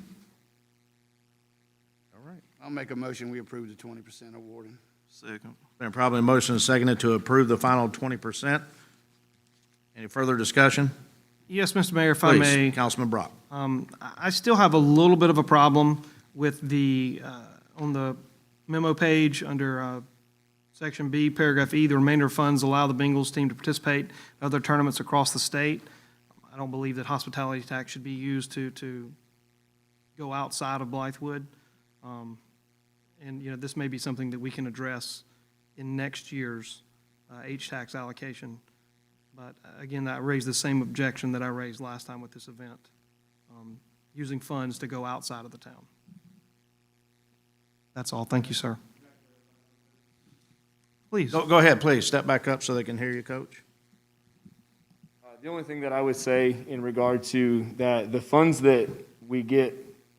Speaker 1: All right.
Speaker 2: I'll make a motion, we approve the 20% awarding.
Speaker 4: Second.
Speaker 1: Been probably motion and seconded to approve the final 20%. Any further discussion?
Speaker 3: Yes, Mr. Mayor, if I may.
Speaker 1: Please, Councilman Brock.
Speaker 3: I still have a little bit of a problem with the, on the memo page under Section B, Paragraph E, the remainder of funds allow the Bengals team to participate in other tournaments across the state. I don't believe that hospitality tax should be used to go outside of Blythewood. And, this may be something that we can address in next year's H-tax allocation. But again, I raised the same objection that I raised last time with this event, using funds to go outside of the town. That's all. Thank you, sir. Please.
Speaker 1: Go ahead, please. Step back up so they can hear you, Coach.
Speaker 11: The only thing that I would say in regard to that, the funds that we get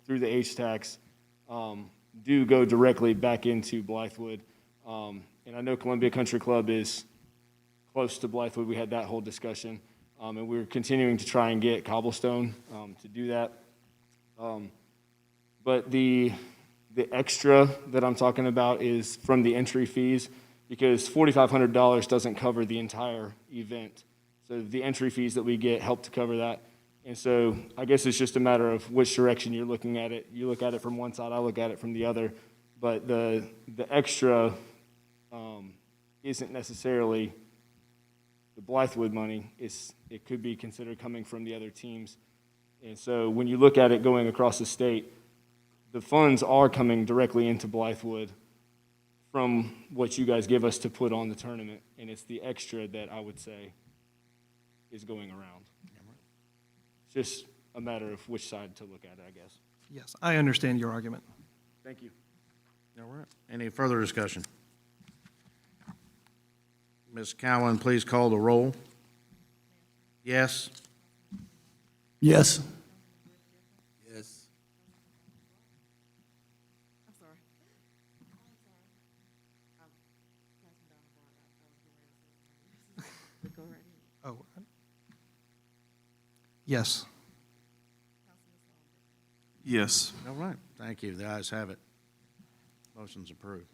Speaker 11: through the H-tax do go directly back into Blythewood. And I know Columbia Country Club is close to Blythewood. We had that whole discussion. And we're continuing to try and get Cobblestone to do that. But the extra that I'm talking about is from the entry fees, because $4,500 doesn't cover the entire event. So the entry fees that we get help to cover that. And so I guess it's just a matter of which direction you're looking at it. You look at it from one side, I look at it from the other. But the extra isn't necessarily the Blythewood money. It could be considered coming from the other teams. And so when you look at it going across the state, the funds are coming directly into Blythewood from what you guys give us to put on the tournament. And it's the extra that I would say is going around. It's just a matter of which side to look at it, I guess.
Speaker 3: Yes, I understand your argument.
Speaker 11: Thank you.
Speaker 1: All right. Any further discussion? Ms. Cowan, please call the roll. Yes?
Speaker 5: Yes. Yes.
Speaker 3: Oh. Yes.
Speaker 4: Yes.
Speaker 1: All right. Thank you. The ayes have it. Motion's approved.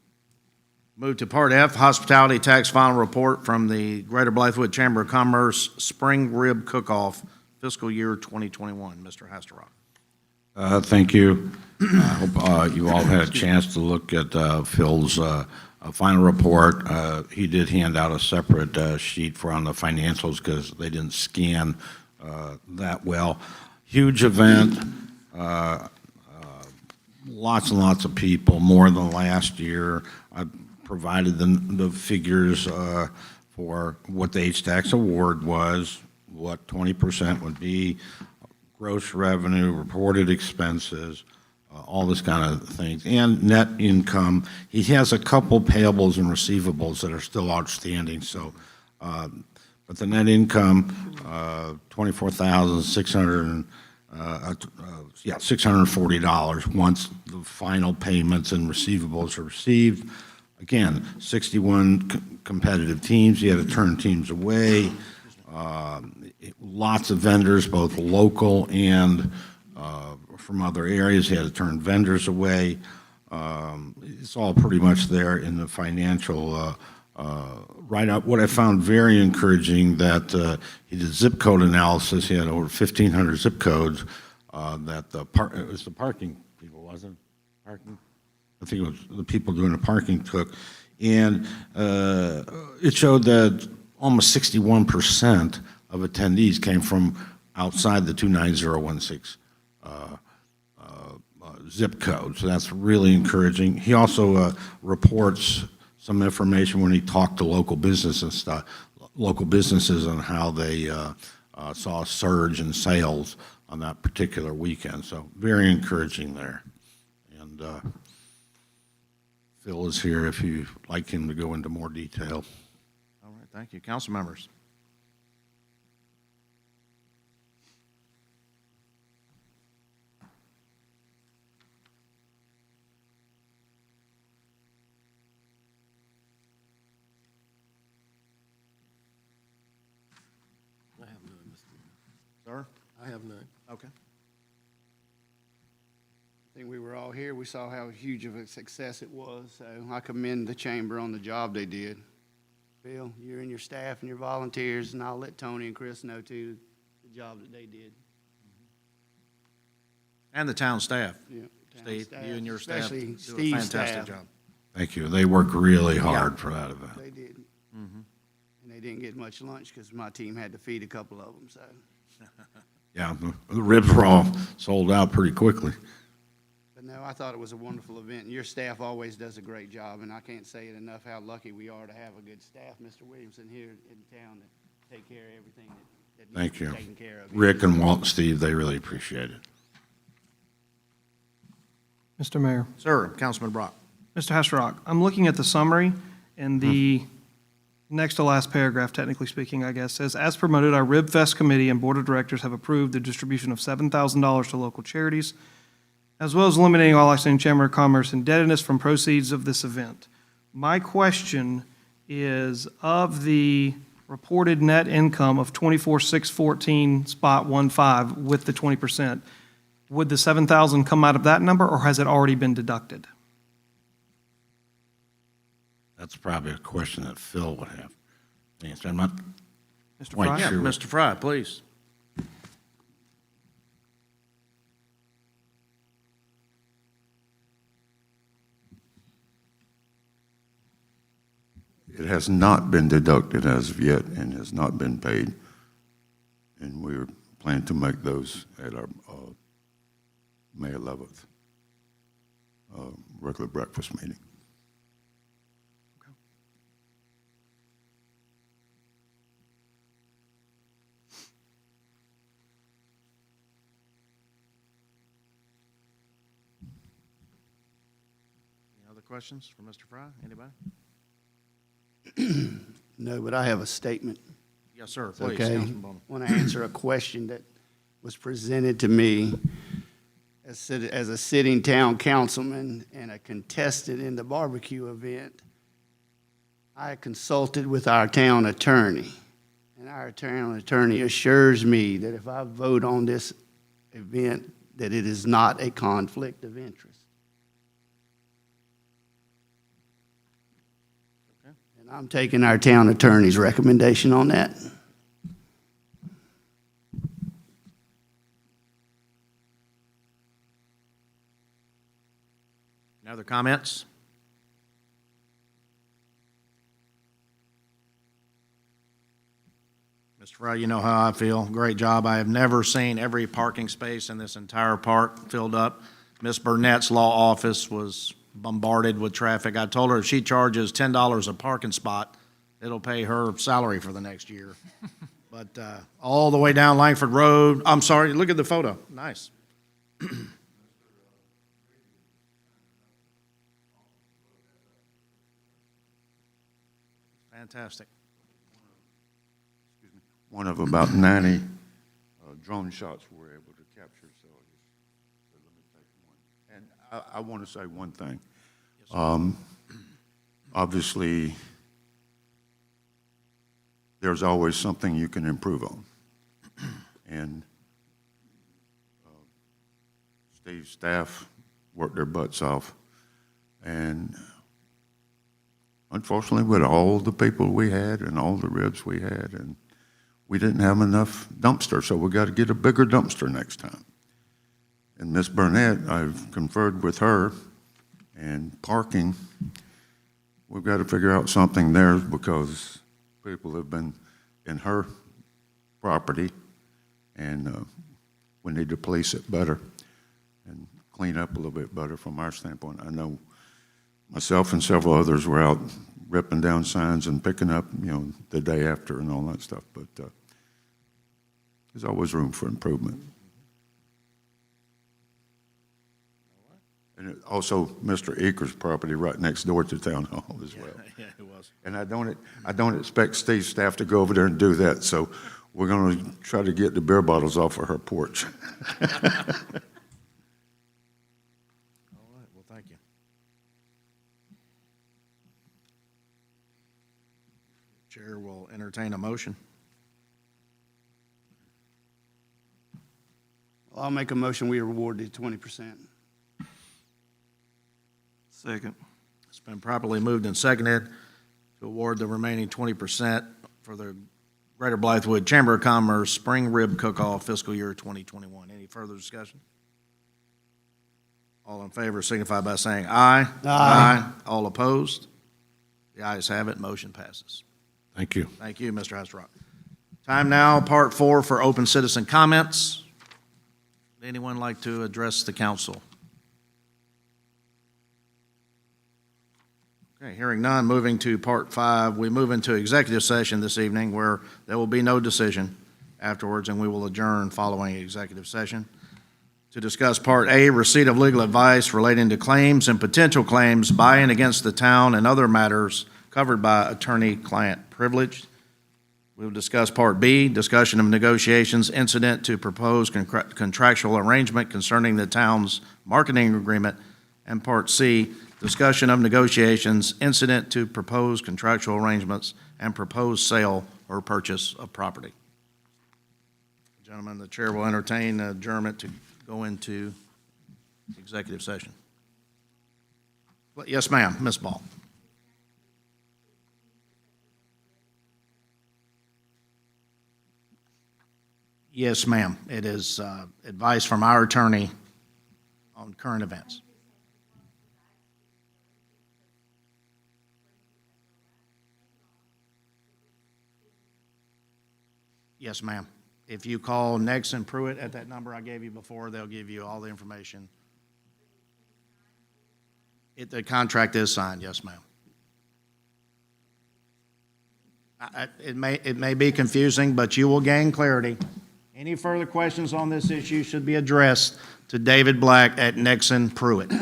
Speaker 1: Move to Part F, Hospitality Tax Final Report from the Greater Blythewood Chamber of Commerce Spring Rib Cook-Off Fiscal Year 2021. Mr. Hasterrock.
Speaker 10: Thank you. I hope you all had a chance to look at Phil's final report. He did hand out a separate sheet for on the financials because they didn't scan that well. Huge event, lots and lots of people, more than last year. I provided the figures for what the HTAX award was, what 20% would be, gross revenue, reported expenses, all this kind of things, and net income. He has a couple payables and receivables that are still outstanding, so, but the net income, $640 once the final payments and receivables are received. Again, 61 competitive teams. He had to turn teams away. Lots of vendors, both local and from other areas. He had to turn vendors away. It's all pretty much there in the financial write-up. What I found very encouraging that he did zip code analysis. He had over 1,500 zip codes that it was the parking people, wasn't it? Parking? I think it was the people doing the parking took. And it showed that almost 61% of attendees came from outside the 29016 zip code. So that's really encouraging. He also reports some information when he talked to local businesses on how they saw a surge in sales on that particular weekend. So very encouraging there. And Phil is here if you'd like him to go into more detail.
Speaker 1: All right, thank you. Council members.
Speaker 5: I have none, Mr.
Speaker 1: Sir?
Speaker 5: I have none.
Speaker 1: Okay.
Speaker 2: I think we were all here. We saw how huge of a success it was, so I commend the chamber on the job they did. Bill, you and your staff and your volunteers, and I'll let Tony and Chris know too, the job that they did.
Speaker 1: And the town staff.
Speaker 2: Yeah, town
Speaker 1: Steve,
Speaker 2: staff,
Speaker 1: you and your staff
Speaker 2: especially
Speaker 1: do a
Speaker 2: Steve's
Speaker 1: fantastic
Speaker 2: staff.
Speaker 1: job.
Speaker 10: Thank you. They work really hard for that event.
Speaker 2: They did. And they didn't get much lunch because my team had to feed a couple of them, so.
Speaker 10: Yeah, the ribs were all sold out pretty quickly.
Speaker 2: But no, I thought it was a wonderful event, and your staff always does a great job, and I can't say it enough how lucky we are to have a good staff, Mr. Williamson, here in town to take care of everything that
Speaker 10: Thank
Speaker 2: needs to
Speaker 10: you.
Speaker 2: be taken care of.
Speaker 10: Rick and Walt and Steve, they really appreciate it.
Speaker 3: Mr. Mayor.
Speaker 1: Sir, Councilman Brock.
Speaker 3: Mr. Hasselrock, I'm looking at the summary, and the next to last paragraph, technically speaking, I guess, says, "As promoted, our Rib Fest Committee and Board of Directors have approved the distribution of $7,000 to local charities, as well as eliminating all outstanding Chamber of Commerce indebtedness from proceeds of this event." My question is, of the reported net income of 24,614.15 with the 20%, would the 7,000 come out of that number, or has it already been deducted?
Speaker 10: That's probably a question that Phil would have to answer. I'm not
Speaker 3: Mr.
Speaker 10: Wait,
Speaker 3: Fry?
Speaker 1: Yeah,
Speaker 10: sure.
Speaker 1: Mr. Fry, please.
Speaker 12: It has not been deducted as of yet and has not been paid. And we're planning to make those at our May 11th regular breakfast meeting.
Speaker 1: Any other questions for Mr. Fry? Anybody?
Speaker 2: No, but I have a statement.
Speaker 1: Yes, sir, please,
Speaker 2: Okay.
Speaker 1: Councilman Bowman.
Speaker 2: Want to answer a question that was presented to me as a sitting town councilman and a contestant in the barbecue event. I consulted with our town attorney, and our town attorney assures me that if I vote on this event, that it is not a conflict of interest. And I'm taking our town attorney's recommendation on that.
Speaker 1: Any other comments? Mr. Fry, you know how I feel. Great job. I have never seen every parking space in this entire park filled up. Miss Burnett's law office was bombarded with traffic. I told her if she charges $10 a parking spot, it'll pay her salary for the next year. But all the way down Langford Road, I'm sorry, look at the photo. Nice. Fantastic.
Speaker 12: One of about 90 drone shots we're able to capture, so let me take one. And I want to say one thing. Obviously, there's always something you can improve on. And Steve's staff worked their butts off. And unfortunately, with all the people we had and all the ribs we had, and we didn't have enough dumpsters, so we got to get a bigger dumpster next time. And Miss Burnett, I've conferred with her, and parking, we've got to figure out something there because people have been in her property, and we need to police it better and clean up a little bit better from our standpoint. I know myself and several others were out ripping down signs and picking up, the day after and all that stuff, but there's always room for improvement. And also, Mr. Eaker's property right next door to Town Hall as well.
Speaker 1: Yeah, it was.
Speaker 12: And I don't expect Steve's staff to go over there and do that, so we're going to try to get the beer bottles off of her porch.
Speaker 1: All right, well, thank you. Chair will entertain a motion.
Speaker 2: I'll make a motion, we reward the 20%.
Speaker 4: Second.
Speaker 1: It's been properly moved and seconded to award the remaining 20% for the Greater Blythewood Chamber of Commerce Spring Rib Cook-Off fiscal year 2021. Any further discussion? All in favor signify by saying aye. Aye. All opposed? The ayes have it, motion passes.
Speaker 10: Thank you.
Speaker 1: Thank you, Mr. Hasselrock. Time now, Part 4 for open citizen comments. Would anyone like to address the council? Okay, hearing none, moving to Part 5, we move into executive session this evening where there will be no decision afterwards, and we will adjourn following executive session. To discuss Part A, receipt of legal advice relating to claims and potential claims by and against the town and other matters covered by attorney-client privilege. We will discuss Part B, discussion of negotiations incident to proposed contractual arrangement concerning the town's marketing agreement, and Part C, discussion of negotiations incident to proposed contractual arrangements and proposed sale or purchase of property. Gentlemen, the chair will entertain adjournment to go into executive session. Yes, ma'am, Ms. Ball. Yes, ma'am. It is advice from our attorney on current events. Yes, ma'am. If you call Nexon Pruitt at that number I gave you before, they'll give you all the information. The contract is signed, yes, ma'am. It may be confusing, but you will gain clarity. Any further questions on this issue should be addressed to David Black at Nexon Pruitt.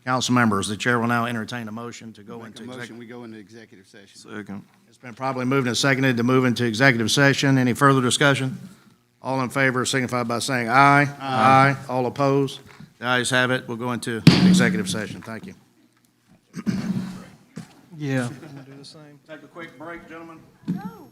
Speaker 1: Council members, the chair will now entertain a motion to go
Speaker 2: Make
Speaker 1: into
Speaker 2: a
Speaker 1: executive.
Speaker 2: motion, we go into executive session.
Speaker 4: Second.
Speaker 1: It's been probably moved and seconded to move into executive session. Any further discussion? All in favor signify by saying aye. Aye. All opposed? The ayes have it. We'll go into executive session. Thank you.
Speaker 3: Yeah. I'm gonna do the same.
Speaker 1: Take a quick break, gentlemen.
Speaker 8: No.